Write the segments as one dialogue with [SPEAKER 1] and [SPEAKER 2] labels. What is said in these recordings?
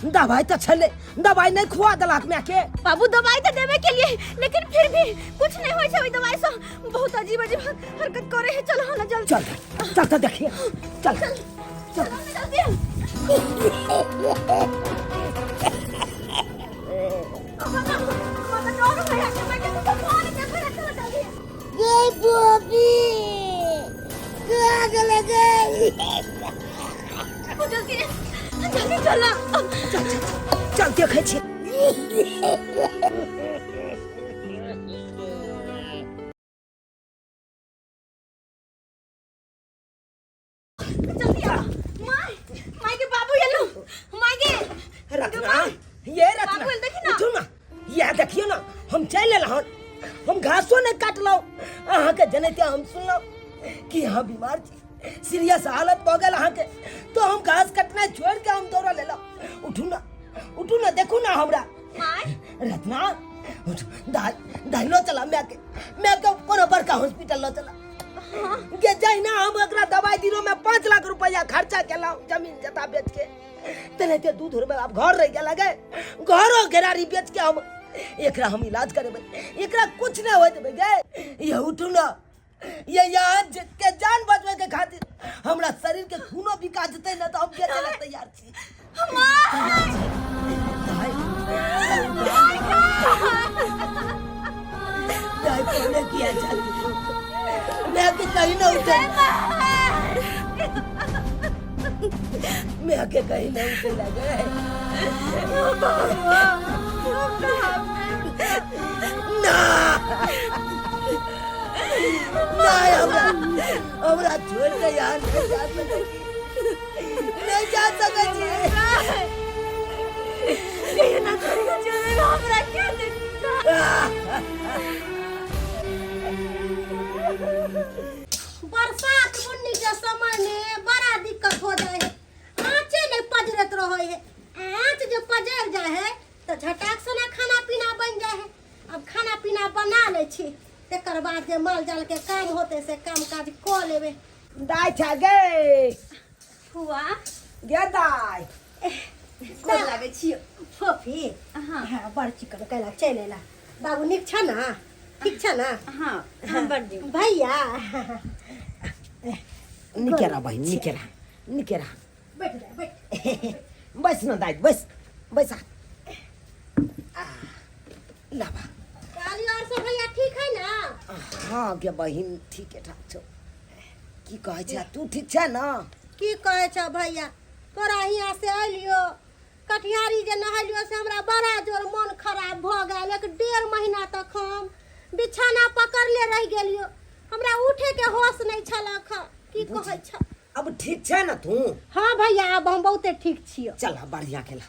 [SPEAKER 1] दवाई तो छले, दवाई नहीं खुआ दलाक में के।
[SPEAKER 2] बाबू दवाई तो देवे के लिए, लेकिन फिर भी कुछ नहीं होय छै ओई दवाई से। बहुत अजीब अजीब हरकत करे है। चल ना जल्दी।
[SPEAKER 1] चल चल तो देखिए। चल
[SPEAKER 2] चल जल्दी।
[SPEAKER 3] ये बॉबी आग लगी।
[SPEAKER 2] जल्दी जल्दी चला।
[SPEAKER 1] चल देखे छी।
[SPEAKER 2] जल्दी आ। माय के बाबू ये लो। माय के
[SPEAKER 1] रत्ना, ये रत्ना
[SPEAKER 2] बाबू देखी ना।
[SPEAKER 1] उठू ना, ये देखियो ना, हम चल लहन, हम घासो नहीं काटलो। अहाँ के जनते हम सुनलो कि यहाँ बीमार थी, सीरियस हालत हो गल अहाँ के, तो हम घास कटना छोड़ के हम दौड़ा लेला। उठू ना देखू ना हमरा।
[SPEAKER 2] माय
[SPEAKER 1] रत्ना उठ, दाई लो चला मैं के कोनो बड़का हॉस्पिटल लो चला। के जाई ना हम एकरा दवाई दिनो में 5 लाख रुपया खर्चा केला, जमीन जता बेच के। तने ते दूध में अब घर रह गेला गे, घरो घेरारी बेच के हम एकरा हम इलाज करेबे। एकरा कुछ नहीं होत बे गे। ये उठू ना, ये यहाँ के जान बचवे के खातिर हमरा शरीर के खूनो बिका जते ना तो हम बेचे ला तैयार छी। दाई पहले किया जाती, मैं के कहीं ना उठे, मैं के कहीं ना उठे लगे। ना हमरा छोड़ के यहाँ नहीं जा सके जी।
[SPEAKER 2] ये ना करेगा चलेगा हमरा क्या
[SPEAKER 3] बरसात बुन्नी के समय में बड़ा दिक्कत हो जाए है। आँचे नहीं पजरत रहे है। आँच जो पजर जाए है तो झटाक से ना खाना पीना बन जाए है। अब खाना पीना बना ले छी, तेकर बाद जे माल जाल के काम होते से काम काज को लेवे।
[SPEAKER 1] दाई छा गे
[SPEAKER 2] हुआ
[SPEAKER 1] गे दाई
[SPEAKER 2] कोन लागे छियो।
[SPEAKER 3] फोफी हाँ बड़ चिकन कैला चलेला। बाबू निक छ ना, ठीक छ ना।
[SPEAKER 2] हां हम बड़ दी
[SPEAKER 3] भैया
[SPEAKER 1] निकेरा बहन निकेरा
[SPEAKER 3] बैठ जा बैठ।
[SPEAKER 1] बस ना दाई बस लाबा।
[SPEAKER 3] काली और सब भैया ठीक है ना।
[SPEAKER 1] हाँ गे बहन ठीक है ठाक छो। की कहे छ तू ठीक छ ना।
[SPEAKER 3] की कहे छ भैया, तोरा यहाँ से अलियो कटिहारी जे नहलियो से हमरा बड़ा जोर मन खराब भ गेल। 1.5 महीना तक हम बिछाना पकड़ले रह गेलियो, हमरा उठे के होश नहीं छलक। की कहे छ
[SPEAKER 1] अब ठीक छ ना तू।
[SPEAKER 3] हाँ भैया अब हम बहुते ठीक छियो।
[SPEAKER 1] चल बढ़िया केला।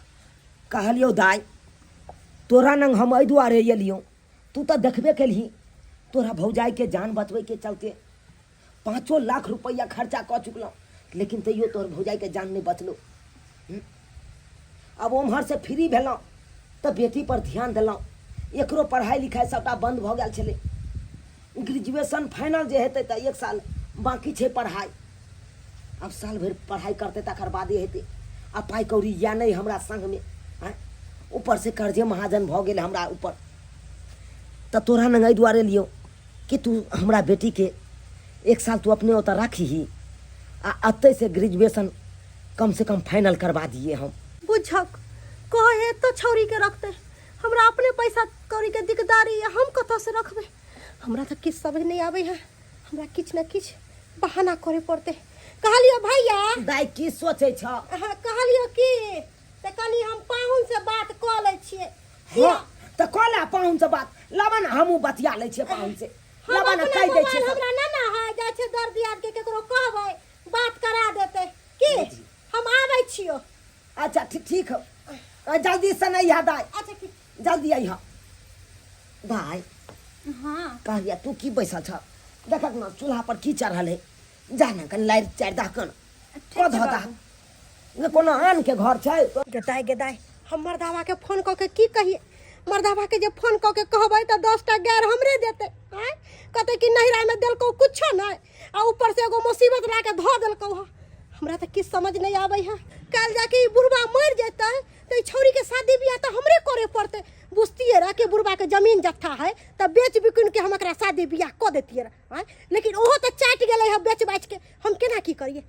[SPEAKER 1] कहलियो दाई तोरा नंग हम एहि दुआरे एलियो, तू तो देखबे केलही तोरा भौजाई के जान बचवे के चलते 5 लाख रुपया खर्चा क चुकलो, लेकिन तैयो तोहर भौजाई के जान नहीं बचलो। अब ओम्हर से फ्री भेलौं तो बेटी पर ध्यान देलौं। एकरो पढ़ाई लिखाई सबटा बंद भ गेल छलै। ग्रेजुएशन फाइनल जे हेतै तो 1 साल बाकी छै पढ़ाई। अब साल भर पढ़ाई करते तकर बादे हेतै। आ पाई कौड़ी या नहीं हमरा संग में, ऊपर से कर्जे महाजन भ गेल हमरा ऊपर। तो तोरा नंग एहि दुआरे लियो कि तू हमरा बेटी के 1 साल तू अपने ओतऽ राखी आ अतै से ग्रेजुएशन कम से कम फाइनल करवा दिए हम।
[SPEAKER 3] बुझक कहे तो छौरी के रखते, हमरा अपने पैसा कौड़ी के दिकदारी है, हम कतऽ से रखबे। हमरा तो किछ समझ नहीं आवे है, हमरा किछ न किछ बहाना करे पड़ते। कहलियो भैया
[SPEAKER 1] दाई की सोचे छ।
[SPEAKER 3] कहलियो कि ते कनी हम पाहुन से बात क ले छिए।
[SPEAKER 1] हाँ तो कला पाहुन से बात लाबा ना, हमहू बतिया ले छिए पाहुन से। लाबा ना कह दे छिए
[SPEAKER 3] हमरा ना ना है जाय छै दर्द याद के केकरो कहबै बात करा देते की हम आबै छियो।
[SPEAKER 1] अच्छा ठीक है, जल्दी से नहीं है दाई।
[SPEAKER 3] अच्छा ठीक
[SPEAKER 1] जल्दी आई हा दाई।
[SPEAKER 2] हां
[SPEAKER 1] कहलिया तू की बैसल छ, देखक ना चूल्हा पर की चढ़ल है, जाना कन लाइट चार दा कन को धता ने कोनो आन के घर छै।
[SPEAKER 3] गेदाई हम मर्दावा के फोन क के की कहिए। मर्दावा के जे फोन क के कहबै त 10टा गैर हमरे देते हैं। कहते कि नहिरा में देलको कुछ नहीं आ ऊपर से एगो मुसीबत ला के ध देलको। हमरा त किछ समझ नहीं आबै है। कल जाके ई बुढ़वा मर जेतै त तो छौरी के शादी बियाह तो हमरे करे पड़ते। बुझतिए रह के बुढ़बा के जमीन जत्था है तो बेच बिकुन के हम एकरा शादी बियाह क देतिए रह। लेकिन ओहो तो चाटि गेलै है बेच बाच के। हम केना की करिए?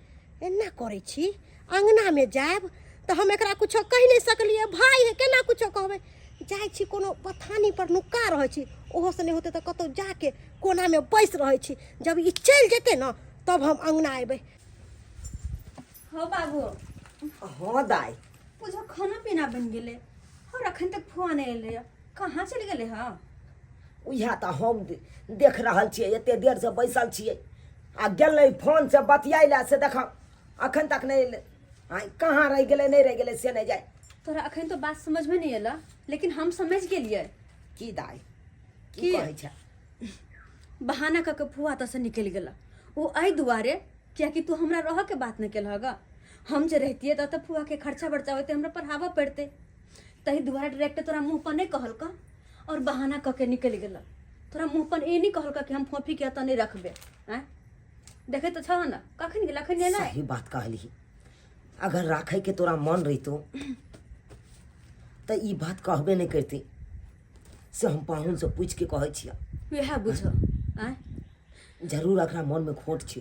[SPEAKER 3] एना करै छी अंगना में जाब तो हम एकरा कुछो कहि नहीं सकलिए। भाई है केना कुछो कहबै? जाइ छी कोनो बथानी पर नुका रहै छी, ओहो से नहीं होते तो कतौ जाके कोना में बैस रहै छी। जब ई चल जेते ना तब हम अंगना आबै।
[SPEAKER 2] हो बाबू
[SPEAKER 1] हाँ दाई,
[SPEAKER 2] पूजा खाना पीना बन गेले और अखन तक फोन नहीं एले, कहाँ चल गेले हाँ?
[SPEAKER 1] उहे तो हम देख रहल छियै, एते देर से बैसल छियै आ गेलै फोन से बतियाइला से देखा अखन तक नहीं एलै। कहाँ रह गेलै नहीं रह गेलै से नहीं जाए।
[SPEAKER 2] तोरा अखन तो बात समझ में नहीं एला, लेकिन हम समझ गेलिए।
[SPEAKER 1] की दाई की
[SPEAKER 2] की?
[SPEAKER 1] कहै छै?
[SPEAKER 2] बहाना क के फुआ त से निकल गेला। वो आई दुआरे क्या कि तू हमरा रह के बात न केलहगा। हम जे रहतिए त फुआ के खर्चा बर्चा होते, हमरा पढ़ावा पड़ते। तही दुआरे डायरेक्ट तोरा मुंह पर नहीं कहल का और बहाना क के निकल गेला। तोरा मुंह पर ए नहीं कहल का कि हम फोफी के त नहीं रखबे। हैं देखे तो छ ना कखन गेला, अखन नहीं।
[SPEAKER 1] सही बात कहली। अगर राखे के तोरा मन रहितो तो ई बात कहबे नहीं करती से हम पाहुन से पूछ के कहै छियै।
[SPEAKER 2] वह बुझ हैं
[SPEAKER 1] जरूर अकरा मन में खोट छै।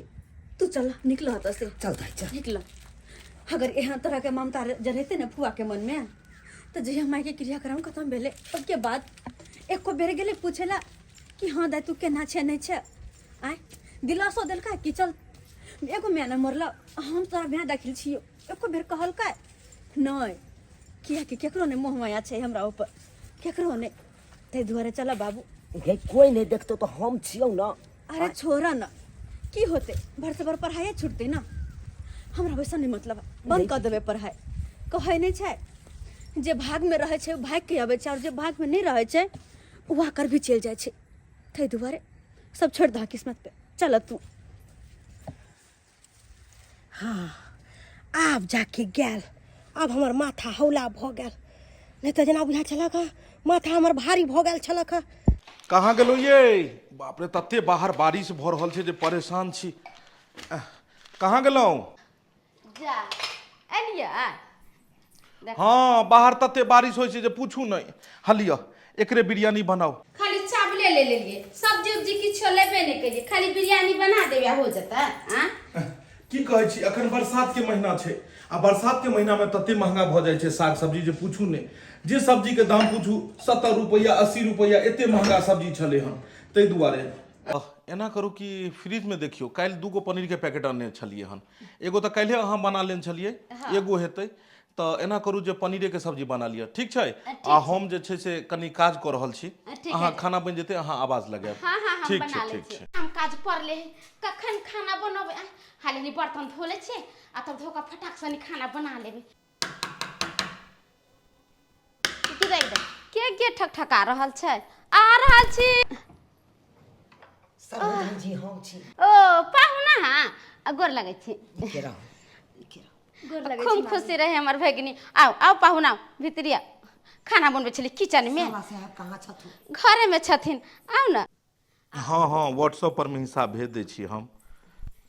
[SPEAKER 2] तू चल निकल हत से,
[SPEAKER 1] चल दाई चल।
[SPEAKER 2] निकल। अगर यहाँ तरह के ममता रहते ना फुआ के मन में तो जहिया माई के क्रियाक्रम खत्म भेले उसके बाद एको बेर गेले पूछेला कि हाँ दाई तू केना छे नहीं छे। आय दिलासो देलका कि चल एगो मैंने मरला हम तोरा ब्याह दाखिल छियो। एको बेर कहल का नहीं किया कि केकरो ने मोह माया छै हमरा ऊपर, केकरो ने। ते दुआरे चला बाबू।
[SPEAKER 1] गे कोई नहीं देखतो तो हम छियौ ना।
[SPEAKER 2] अरे छोरा ना की होते भर से भर पढ़ाई छूटते ना। हमरा वैसा नहीं मतलब बंद कर देवे पढ़ाई। कहे नहीं छै जे भाग में रहे छै भाग के आवे छै और जे भाग में नहीं रहे छै वहाँ कर भी चल जाए छै। ते दुआरे सब छोड़ दा किस्मत पे। चल तू।
[SPEAKER 3] हाँ आब जाके गेल। अब हमर माथा हौला भ गेल, नहीं तो जेना बुझा छलक माथा हमर भारी भ गेल छलक।
[SPEAKER 4] कहाँ गेलो ये? बाप रे तते बाहर बारिश भ रहल छै जे परेशान छी। कहाँ गेलो?
[SPEAKER 5] जा एलिया
[SPEAKER 4] हाँ बाहर तते बारिश होइ छै जे पूछू नहीं। हलिया एकरे बिरयानी बनाओ।
[SPEAKER 5] खाली चावले ले लेलिए, सब्जी उब्जी किछो लेबे नहीं करिए, खाली बिरयानी बना देबे हो जाता।
[SPEAKER 4] की कहै छी अखन बरसात के महीना छै आ बरसात के महीना में तते महंगा भ जाय छै साग सब्जी जे पूछू नहीं। जे सब्जी के दाम पूछू 70 रुपया 80 रुपया एते महंगा सब्जी छले हन। तै दुआरे एना करू कि फ्रिज में देखियो काल 2 गो पनीर के पैकेट आने छलिए हन। एगो तो काल्हे अहाँ बना लेन छलिए, एगो हेतै तो एना करू जे पनीरे के सब्जी बना लिया। ठीक छै? आ हम जे छै से कनी काज क रहल छी, अहाँ खाना बन जेते अहाँ आवाज लगाएब।
[SPEAKER 5] हाँ हाँ हम
[SPEAKER 4] ठीक
[SPEAKER 5] बना
[SPEAKER 4] छै
[SPEAKER 5] ले
[SPEAKER 4] ठीक छै।
[SPEAKER 5] हम काज कर ले कखन खाना बनबे हाले नि बर्तन धो ले छे आ तब धोका फटाक से खाना बना लेबे। तू देख दे के ठकठका रहल छै। आ रहल छी।
[SPEAKER 1] सरदार जी हम छी।
[SPEAKER 5] ओ पाहुना हां गोर लगै छी।
[SPEAKER 1] केरा
[SPEAKER 2] गोर लगे
[SPEAKER 5] खूब खुशी रहे हमर भगिनी। आओ आओ पाहुना भितरिया खाना बनबे छली किचन में।
[SPEAKER 1] साला साहब कहाँ छथुन?
[SPEAKER 5] घरे में छथिन, आओ ना।
[SPEAKER 4] हाँ हाँ व्हाट्सएप पर में हिसाब भेज दै छी हम।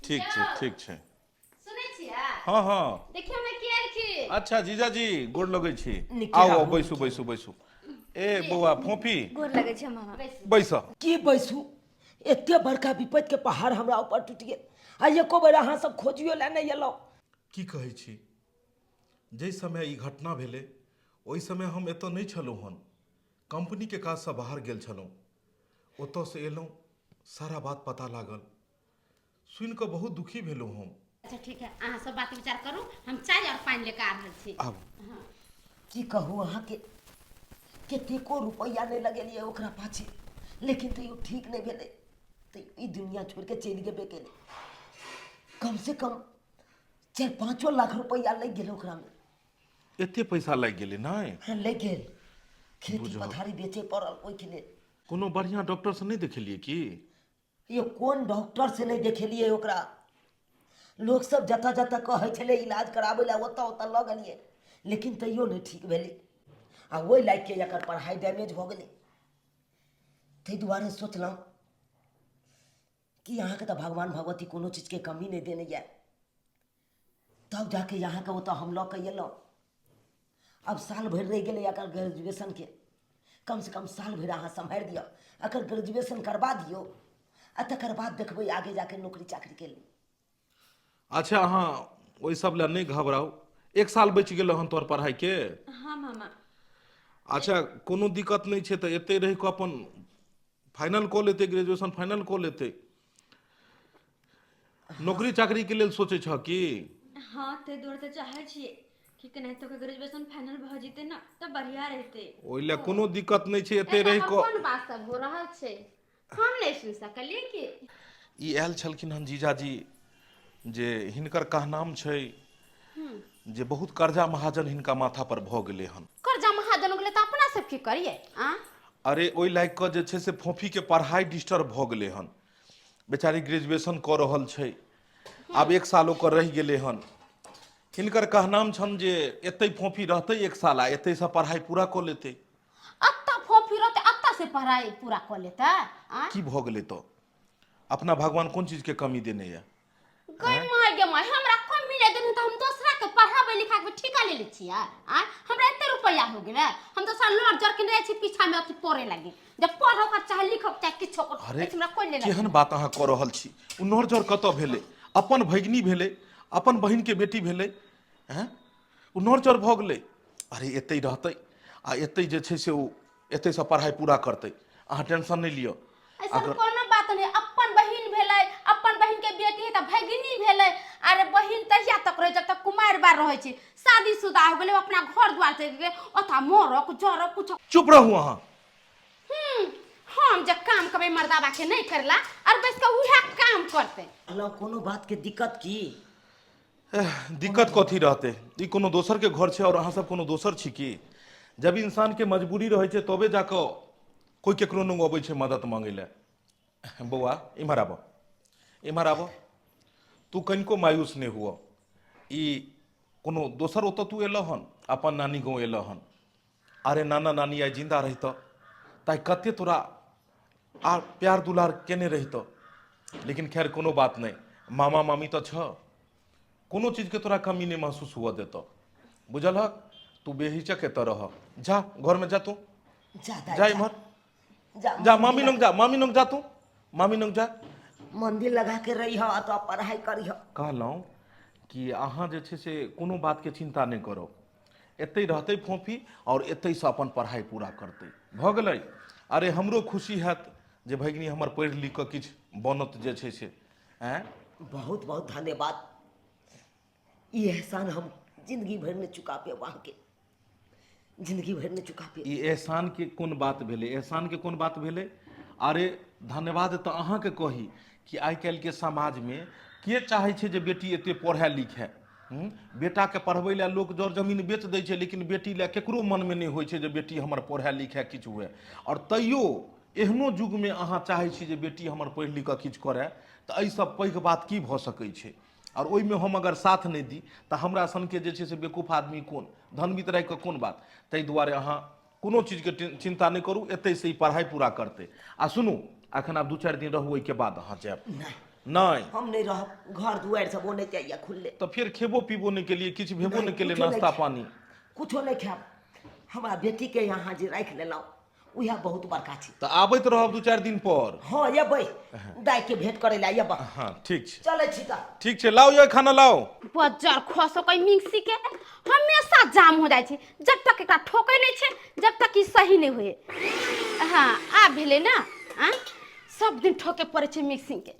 [SPEAKER 4] ठीक छै ठीक छै।
[SPEAKER 5] सुनै छियै?
[SPEAKER 4] हाँ हाँ
[SPEAKER 5] देखियो मैं के आइल छी।
[SPEAKER 4] अच्छा जीजा जी गोर लगै छी।
[SPEAKER 1] निके
[SPEAKER 4] आओ
[SPEAKER 1] रहू,
[SPEAKER 4] बैसू बैसू बैसू। ए बौआ फोफी
[SPEAKER 2] गोर लगे छै मामा।
[SPEAKER 4] बैस।
[SPEAKER 1] की बैसू? एते बड़का विपत्ति के पहाड़ हमरा ऊपर टूट गेल आ एको बेर अहाँ सब खोजियो ले नहीं एलौ।
[SPEAKER 4] की कहै छी जै समय ई घटना भेलै ओहि समय हम एतऽ नहीं छलहुँ हन। कंपनी के काज से बाहर गेल छलहुँ, ओतऽ से एलहुँ सारा बात पता लागल, सुनि कऽ बहुत दुखी भेलहुँ हम।
[SPEAKER 5] अच्छा ठीक है अहाँ सब बात विचार करू, हम चाय और पानी लेकर आ रहल छी।
[SPEAKER 4] आब
[SPEAKER 1] की कहू अहाँ के कतेको रुपया नहीं लगेलिए ओकरा पाछे, लेकिन तैयो ठीक नहीं भेलै। तो ई दुनिया छोड़ के चलि गेबे केले। कम से कम 4-5 लाख रुपया लग गेल ओकरा में।
[SPEAKER 4] एते पैसा लागि गेलै नहि?
[SPEAKER 1] हाँ, लग गेल। खेती पथारी बेचे पड़ल ओइके लेल।
[SPEAKER 4] कोनो बढ़िया डॉक्टर से नहीं देखेलिए की?
[SPEAKER 1] ये कोन डॉक्टर से नहीं देखेलिए ओकरा। लोग सब जता जता कहे छले इलाज कराबे ला ओता ओता लऽ गेलिए, लेकिन तैयो नहीं ठीक भेलै। आ ओहि लायक के एकर पढ़ाई डैमेज भ गेलै। तै दुआरे सोचलहुँ कि यहाँ के तो भगवान भगवती कोनो चीज के कमी नहीं देने ये। तब जाके यहाँ के ओतऽ हम लऽ के एलहुँ अब साल भरि रहि गेलै एकर ग्रेजुएशनके, कम से कम साल भरि अहाँ सम्हारि दियौ, एकर ग्रेजुएशन करबा दियौ, आ तकर बाद देखबै आगे जाके नौकरी चाकरीके लेल।
[SPEAKER 4] अच्छा अहाँ ओहि सब लए नहीं घबराओ, 1 साल बचि गेल हन तोहर पढ़ाई के।
[SPEAKER 2] हाँ मामा।
[SPEAKER 4] अच्छा कोनो दिक्कत नहीं छै तऽ एते रहि कऽ अपन फाइनल कऽ लेते, ग्रेजुएशन फाइनल कऽ लेते। नौकरी चाकरी के लेल सोचे छ कि?
[SPEAKER 2] हाँ ते दूर तो चाहे छिए कि केनाहितो के ग्रेजुएशन फाइनल भ जेते ना तो बढ़िया रहते।
[SPEAKER 4] ओहि लए कोनो दिक्कत नहीं छै, एते रहि कऽ।
[SPEAKER 5] कोन बात सब हो रहल छै, हम नहीं सुन सकलिए कि
[SPEAKER 4] ई आयल छलखिन हन जीजाजी, जे हिनकर कहनाम छै जे बहुत कर्जा महाजन हिनका माथा पर भऽ गेलै हन।
[SPEAKER 5] कर्जा महाजन गेलै तऽ अपना सब की करिए?
[SPEAKER 4] अरे ओहि लायक कऽ जे छै से फोफी के पढ़ाई डिस्टर्ब भऽ गेलै हन। बेचारी ग्रेजुएशन कऽ रहल छै, आब 1 साल ओकर रहि गेलै हन। हिनकर कहनाम छन जे एतै फोफी रहतै 1 साल, आ एतै से पढ़ाई पूरा कऽ लेतै।
[SPEAKER 5] अत्ता फोफी रहते, अत्ता से पढ़ाई पूरा कर लेता।
[SPEAKER 4] की भऽ गेलै तो? अपना भगवान कोन चीज के कमी देने ये?
[SPEAKER 5] गई माय गे माय, हमरा कमी नहीं देने तो हम दूसरा के पढ़ाबे लिखाबे के ठिका ले छिए। हमरा एते रुपया हो गेलै, हम तो साल लड़ जर के रहे छी पीछा में अथी पढ़े लगी। जब पढ़ो का चाहे लिखो चाहे किछो कर,
[SPEAKER 4] अरे
[SPEAKER 5] हमरा कोई ले
[SPEAKER 4] केहन बात अहाँ कऽ रहल छी? उ नौरजर कतऽ भेलै? अपन भगिनी भेलै, अपन बहिन के बेटी भेलै, हैं? उ नौरजर भऽ गेलै। अरे एतै रहतै, आ एतै जे छै से ओ एतै से पढ़ाई पूरा करतै। अहाँ टेंशन नहीं लियो।
[SPEAKER 5] ऐसा कोनो बात नहीं, अपन बहिन भेलै, अपन बहिन के बेटी है त भगिनी भेलै। अरे बहिन तहिया तक रहे जब तक कुमार बार रहे छी, शादीशुदा हो गेलै, अपना घर द्वार से ओथा मोरो जरो कुछ।
[SPEAKER 4] चुप रहू अहाँ।
[SPEAKER 5] हम जब काम करबे मर्दाबा के नहीं करला, और बस के उहे काम करते।
[SPEAKER 1] अल्लाह कोनो बात के दिक्कत की?
[SPEAKER 4] दिक्कत कथी रहतै? ई कोनो दोसर के घर छै और अहाँ सब कोनो दोसर छी की? जब इंसान के मजबूरी रहै छै तबे जाकऽ कोई केकरो न अबै छै मदद मांगे ले। बौआ इम्हर आबो, इम्हर आबो। तू कनिको मायूस नहीं हुआ। ई कोनो दोसर ओतऽ तू एलऽ हन, अपन नानी गाँव एलऽ हन। अरे नाना नानी आइ जिंदा रहितऽ ताइ कते तोरा आ प्यार दुलार केने रहितऽ। लेकिन खैर कोनो बात नहीं, मामा मामी तो छ, कोनो चीज के तोरा कमी नहीं महसूस हुआ देतऽ। बुझलहक? तू बेहिचक एतऽ रह। जा घर में जा, तू जा इम्हर जा, मामी नंग जा, मामी नंग जा, तू मामी नंग जा।
[SPEAKER 1] मंदिर लगा के रही हो तो पढ़ाई करी हो।
[SPEAKER 4] कहलहुँ कि अहाँ जे छै से कोनो बात के चिंता नहीं करो। एतै रहतै फोफी और एतै से अपन पढ़ाई पूरा करतै, भऽ गेलै। अरे हमरो खुशी हैत जे भगिनी हमर पढ़ि लिख कऽ किछु बनत जे छै से। हैं?
[SPEAKER 1] बहुत बहुत धन्यवाद। ये एहसान हम जिंदगी भर में चुका पे वहाँ के, जिंदगी भर में चुका पे।
[SPEAKER 4] ई एहसान के कोन बात भेलै? एहसान के कोन बात भेलै? अरे धन्यवाद तऽ अहाँके कही कि आइ काल्हि के समाज में के चाहै छै जे बेटी एते पढ़े लिखे? बेटा के पढ़बै लए लोक जर जमीन बेच दै छै, लेकिन बेटी लए केकरो मन में नहीं होइ छै जे बेटी हमर पढ़े लिखे किछु हुए। और तैयो एहनो युग में अहाँ चाहै छी जे बेटी हमर पढ़ि लिख कऽ किछु करे, तऽ एहिसँ पैघ बात की भऽ सकै छै? और ओहिमे हम अगर साथ नहीं दी तऽ हमरा सनके जे छै से बेकूफ आदमी कोन, धनबित राखि कऽ कोन बात? ताहि दुआरे अहाँ कोनो चीजके चिंता नहीं करू, एतै से ई पढ़ाई पूरा करतै। आ सुनू, अखन आब 2-4 दिन रहू, ओहिके बाद अहाँ जायब। नहीं
[SPEAKER 1] हम नहीं रह, घर दुआर सब होने चाहिए खुले।
[SPEAKER 4] तो फिर खेबो पीबो नहीं के लिए, किछु भेबो नहीं के लिए,
[SPEAKER 1] कुछो नहीं
[SPEAKER 4] नाश्ता
[SPEAKER 1] खाएब।
[SPEAKER 4] पानी
[SPEAKER 1] कुछो नहीं खाएब। हमारा बेटी के यहाँ जे राख लेलहुँ उहे बहुत बड़का छी।
[SPEAKER 4] तो आबैत रहब 2-4 दिन पर।
[SPEAKER 1] हाँ अबै, दाय के भेंट करे ला अबै।
[SPEAKER 4] हाँ ठीक छै,
[SPEAKER 1] चले छी त।
[SPEAKER 4] ठीक छै, लाओ ये खाना लाओ।
[SPEAKER 5] बजार खसो कई मिक्सी के हमेशा जाम हो जाए छे, जब तक एकरा ठोकै नहीं छे, जब तक ई सही नहीं हुए। हाँ आ भेले ना, सब दिन ठोके पड़े छे मिक्सी के।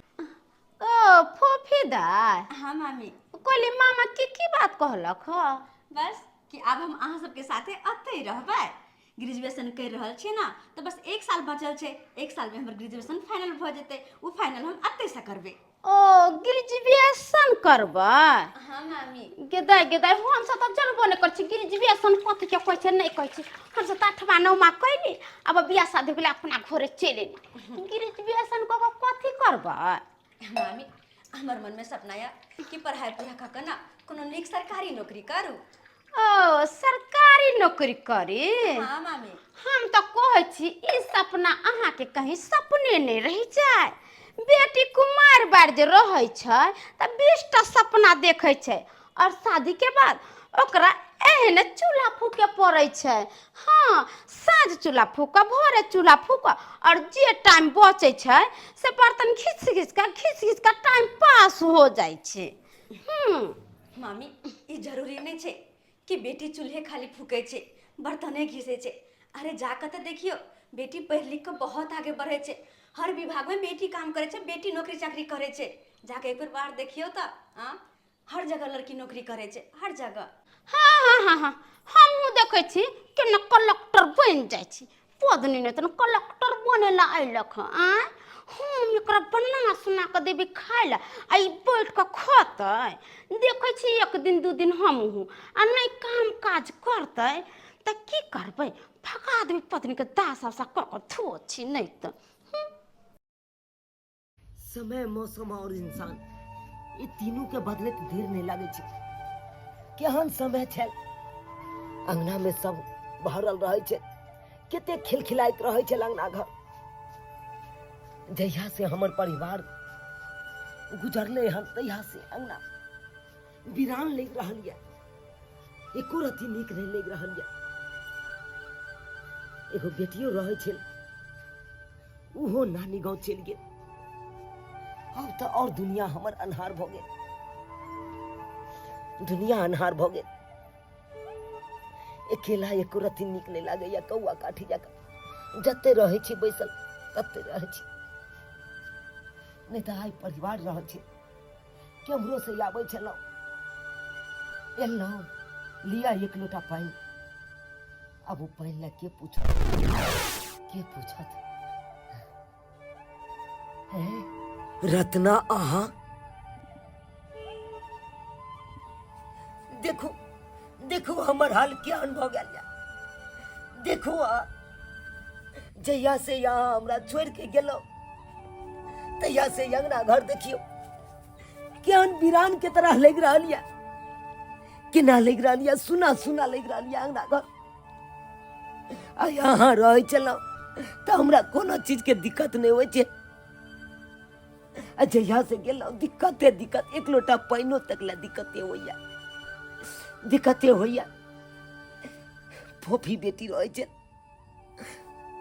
[SPEAKER 5] ओ फोफी दाय,
[SPEAKER 2] हाँ मामी।
[SPEAKER 5] कहली मामा की बात कहलक ह?
[SPEAKER 2] बस कि अब हम अहाँ सबके साथे अतै रहबै। ग्रेजुएशन कर रहल छी ना, तो बस 1 साल बचल छे। 1 साल में हमर ग्रेजुएशन फाइनल भ जेतै। उ फाइनल हम अतै से करबै।
[SPEAKER 5] ओ ग्रेजुएशन करबै?
[SPEAKER 2] हाँ मामी।
[SPEAKER 5] गेदाय गेदाय हम सब त जानबो नहीं कर छी ग्रेजुएशन कथि के कहै छै नहीं कहै छी। हम सब 8वां 9वां कैली, अब बियाह शादी भेले अपना घरे चले। ग्रेजुएशन क के कथि करबै?
[SPEAKER 2] मामी हमर मन में सपना या कि पढ़ाई पूरा क के ना कोनो नीक सरकारी नौकरी करू।
[SPEAKER 5] ओ सरकारी नौकरी करी?
[SPEAKER 2] हाँ मामी।
[SPEAKER 5] हम तो कहै छी ई सपना अहाँ के कहीं सपने नहीं रह जाए। बेटी कुमार बार जे रहै छै त 20टा सपना देखै छै, और शादी के बाद ओकरा एहने चूल्हा फूक के पड़ै छै। हाँ, साँझ चूल्हा फूका, भोरे चूल्हा फूका, और जे टाइम बचे छै से बर्तन घिच घिच का टाइम पास हो जाइ छै।
[SPEAKER 2] मामी ई जरूरी नहीं छै कि बेटी चूल्हे खाली फूके छै, बर्तने घिसे छै। अरे जाकर तो देखियो, बेटी पढ़ लिख के बहुत आगे बढ़े छै। हर विभाग में बेटी काम करे छै, बेटी नौकरी चाकरी करे छै। जाके एक बार देखियो तो हर जगह लड़की नौकरी करे छै, हर जगह।
[SPEAKER 5] हाँ, हमहूँ देखै छी कि न कलेक्टर बन जाइ छी। पदनी ने तो कलेक्टर बने ला अइलक हैं। हम एकरा बना सुना के देबी खाय ला, आई बैठ के खतै। देखै छी एक दिन दू दिन हमहूँ आ नहीं काम काज करतै त की करबै, भगा देबी पत्नी के दास आशा क के थो छी नहीं तो।
[SPEAKER 1] समय, मौसम और इंसान, ये तीनों के बदले देर नहीं लगे छै। केहन समय छल, अंगना में सब भरल रहे छै, कते खिलखिलाइत रहे छै अंगना घर। जहिया से हमर परिवार गुजरले हन तहिया से अंगना वीरान लग रहल ये, एको रति नीक नहीं लग रहल ये। एगो बेटियो रहे छै, उहो नानी गाँव चल गेल। अब तो और दुनिया हमर अन्हार भ गेल, दुनिया अन्हार भ गेल। अकेला एको रति नीक नहीं लागैया। कौआ काठी जका जते रहे छी बैसल तते रहे छी, नहीं तो आई परिवार रह छी। केम्हरो से आबै छलौ, एलौ लिया एक लोटा पानी। अब वो पानी ला के पूछत, के पूछत है रत्ना अहाँ? देखो देखो हमर हाल केहन भ गेल या। देखो जहिया से यहाँ हमरा छोड़ के गेलो तहिया से अंगना घर देखियो केहन वीरान के तरह लग रहा लिया। केना लग रहा लिया, सुना सुना लग रहा लिया अंगना घर। आ यहाँ रह चलो तो हमरा कोनो चीज के दिक्कत नहीं हो छे। जहिया से गेलो दिक्कते दिक्कत, एक लोटा पाइनो तक ला दिक्कते होइया, दिक्कते होइया। फोफी बेटी रहे छे,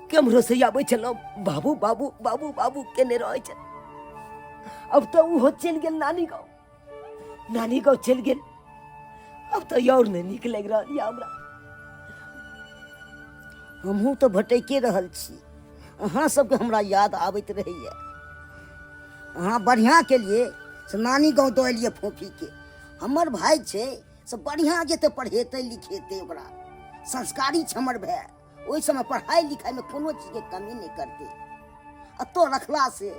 [SPEAKER 1] केम्हरो से आबै छलो बाबू बाबू बाबू बाबू केने रहे छे। अब तो वो चल गेल नानी गाँव, नानी गाँव चल गेल। अब तो और नहीं नीक लग रहा है हमरा।
[SPEAKER 6] हमहूँ तो भटके रहल छी, अहाँ सबके हमरा याद आबैत रहैया। अहाँ बढ़िया के लिए से नानी गाँव तो एलिए फोफी के। हमर भाई छे से बढ़िया जेते पढ़ेते लिखेते, ओकरा संस्कारी छ हमर भाई। ओहि समय पढ़ाई लिखाई में कोनो चीज के कमी नहीं करते, अतो रखला से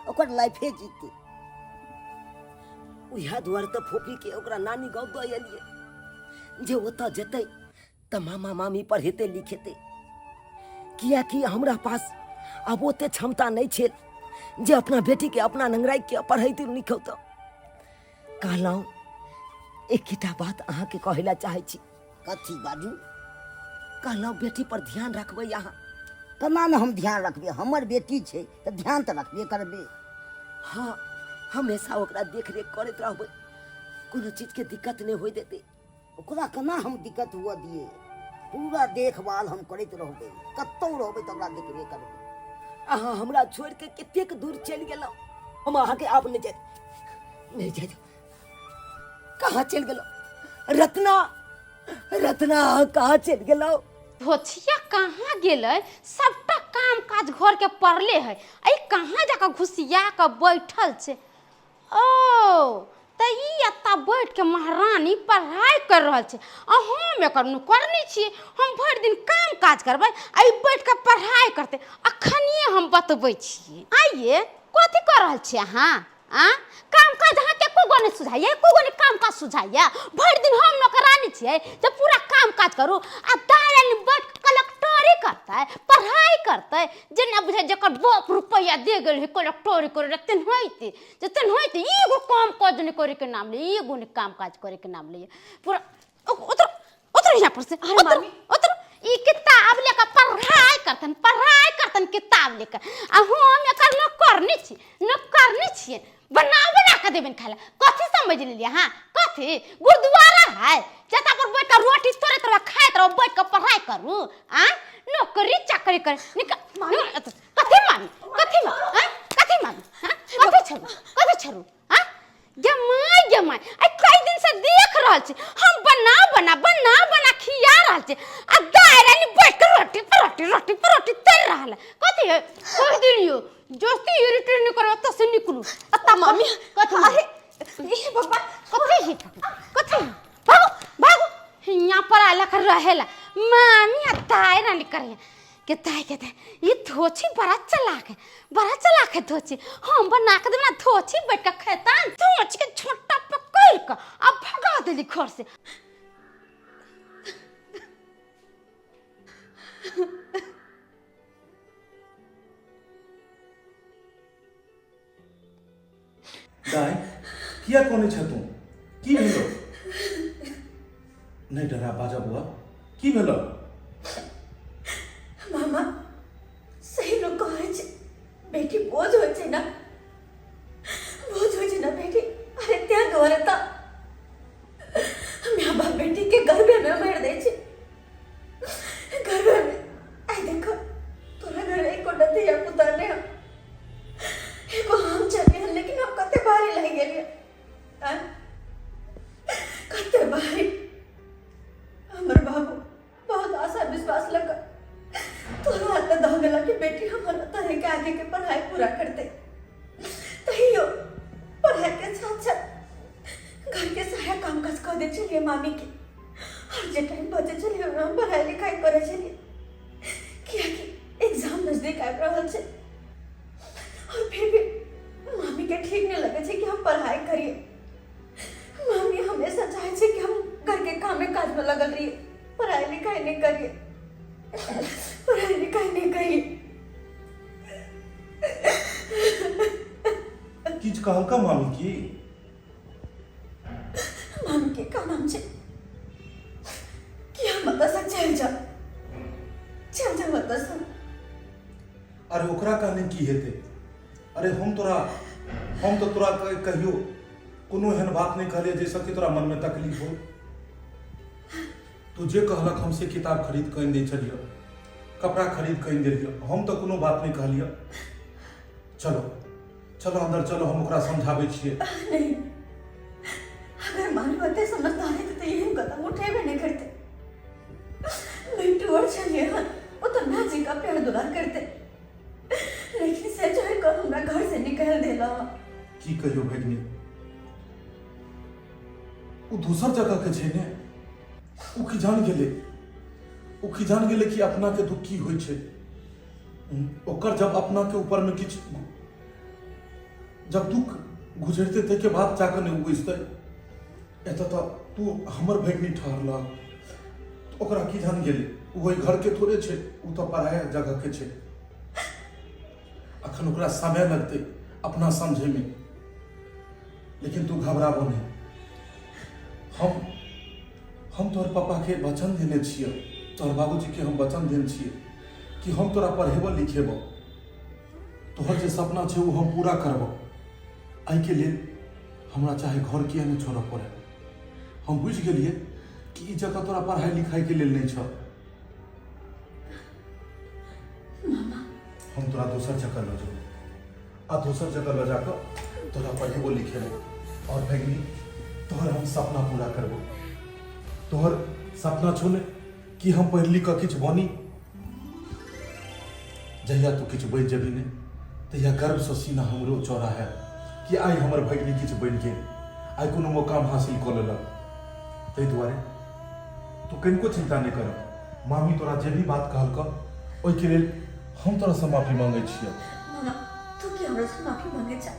[SPEAKER 6] ओकर लाइफे जीते।
[SPEAKER 1] उहा दुआरे तो फोफी के ओकरा नानी गाँव दो एलिए जे ओतऽ जेतै तऽ मामा मामी पढ़ेते लिखेते। किया कि हमरा पास अब ओते क्षमता नहीं छे जे अपना बेटी के अपना नंगराई के पढ़ैते लिखौत। कहलहुँ एकटा बात अहाँ के कहला चाहे छी।
[SPEAKER 6] कथी बाजू?
[SPEAKER 1] कहलहुँ बेटी पर ध्यान रखबै अहाँ।
[SPEAKER 6] केना ने हम ध्यान रखबे, हमर बेटी छे तो ध्यान तो रखबे करबे।
[SPEAKER 1] हाँ, हमेशा ओकरा देख रेख करैत रहबै, कोनो चीज के दिक्कत नहीं होय देते।
[SPEAKER 6] ओकरा केना हम दिक्कत हुआ दिए, पूरा देखभाल हम करैत रहबे, कतौ रहबे तो ओकरा देखबे करबे।
[SPEAKER 1] अहाँ हमरा छोड़ के कतेक दूर चल गेलौ, हम अहाँ के आप नहीं जाए। कहाँ चल गेलौ रत्ना? रत्ना कहाँ चल गेलौ?
[SPEAKER 5] धोछिया कहाँ गेलै? सबटा काम काज घर के पड़ले है, आई कहाँ जाकर घुसिया के बैठल छे। ओ त ई एता बैठ के महारानी पढ़ाई कर रहल छे, हम एकर नौकरनी छिए। हम भर दिन काम काज करबै, आई बैठ के पढ़ाई करते। अखनिए हम बतबै छिए। आइए कथी कर रहल छे अहाँ? काम काज अहाँ के को गने सुझाइए, को गने काम काज सुझाइए। भर दिन हम नौकरानी छिए जब पूरा काम काज करू आ दायरा बैठ कलेक्टरी करतै, पढ़ाई करतै। जेना बुझे जकर बाप रुपया दे गेल है कलेक्टरी करे तेन होइते, जतन होइते एगो काम काज नहीं करे के नाम ले, एगो नहीं काम काज करे के नाम ले। पूरा उतर उतर यहाँ पर से। अरे मामी उतर, ई किताब लेकर पढ़ाई करतन किताब लेकर। आ हम एकर नौकरनी छी, नौकरनी छिए। बना के देबन खाला। कथी समझ लिया? हाँ कथी गुरुद्वारा है जता पर बैठ कर रोटी तोड़े तो खाए तो रहो बैठ कर पढ़ाई करूं आ नौकरी चाकरी कर कथी मामी कथी मामी कथी मामी कथी छरू हां जमाई आ कई दिन से देख रहल छी हम बना खिया रहल छी आ दायरा नि बैठ कर रोटी तर रहल कथी है कह दिलियो जोस्ती इरिटेट नहीं करबा त से निकलू अत्ता मामी कथी अरे ए बाबा कथी भागो यहाँ पर आला कर रहेला मामी आ दायरा नि करे के ताई ये थोची बड़ा चलाक है थोची हम बना के देना थोची बैठ के खेतान थोच के छोटा पकड़ के अब भगा देली घर से
[SPEAKER 4] दाई किया कोने छ तू की भेलो नहीं डरा बाजा बुआ की भेलो
[SPEAKER 2] मामा सही लोग कहे छे बेटी बोझ होय छे ना बेटी अरे त्या द्वारे ता माँ बाप बेटी के गर्भे में मार दे छे गर्भे में आई देखो तोरा घर एको डतिया पुताने एको हम चले हन लेकिन हम कते भारी लग गेलिए कते भारी हमर बाबू बहुत आशा विश्वास लगा तोरा हाथ दह गला कि बेटी हमारा तरह के आगे के पढ़ाई पूरा करते तहियो पढ़ाई के साथ घर के सारा काम काज कर दे चलिए मामी के और जे टाइम बचे चलिए हम पढ़ाई लिखाई करे चलिए किया कि एग्जाम नजदीक आ रहल छे और फिर भी मामी के ठीक नहीं लगे छे कि हम पढ़ाई करिए मामी हमेशा चाहे छे कि हम घर के काम में काज में लगल रहिए पढ़ाई लिखाई नहीं करिए
[SPEAKER 4] किछ कहल का मामी
[SPEAKER 2] के का नाम छे कि हम बता सक चल जा बता सक
[SPEAKER 4] अरे ओकरा कहने की हेते अरे हम तो तोरा कहियो कोनो एहन बात नहीं कहले जैसा कि तोरा मन में तकलीफ हो तू जे कहलक हमसे किताब खरीद कर दे चलियो कपड़ा खरीद कर दे दियो हम तो कोनो बात नहीं कहलियो चलो अंदर चलो हम ओकरा समझावे छिए
[SPEAKER 2] नहीं अगर मान बातें समझदार है तो ये कदम उठेबे नहीं करते बेटू और चलिए वो तो ना जी का प्यार दुलार करते लेकिन से चाहे कर हमरा घर से निकल देला
[SPEAKER 4] की कहियो भगनी वो दूसर जगह के छै ने उ की जान गेले कि अपना के दुख की होय छै ओकर जब अपना के ऊपर में किछ जब दुख गुजरते थे के बाद जाकर नहीं बुझते एत तो तू हमर भगनी ठहरला तो ओकरा की जान गेले वही घर के थोड़े छे उ तो पराया जगह के छे अखन ओकरा समय लगते अपना समझे में लेकिन तू घबराबो नहीं हम तोहर पापा के वचन देने छिए तोहर बाबूजी के हम वचन देने छिए कि हम तोरा पढ़ेबो लिखेबो तोहर जे सपना छे वो हम पूरा करबो आई के लिए हमरा चाहे घर किया नहीं छोड़ पड़े हम बुझ गेलिए कि ई जगह तोरा पढ़ाई लिखाई के लिए नहीं छ हम तोरा दूसर जगह ल जाबो आ दूसर जगह ल जाकर तोरा पढ़ेबो लिखेबो और भगनी तोहर हम सपना पूरा करबो तोहर सपना छुने कि हम पढ़ लिख किछ बनी जहिया तू किछ बन जेबी ने तहिया गर्व से सीना हमरो चौड़ा है कि आई हमर भगनी किछ बन गेल आई कोनो मुकाम हासिल कर लेलक तै दुआरे तू कनिको चिंता नहीं कर मामी तोरा जे भी बात कहलक ओइ के लेल हम तोरा से माफी मांगे छियै
[SPEAKER 2] मामा तू की हमरा से माफी मांगे छ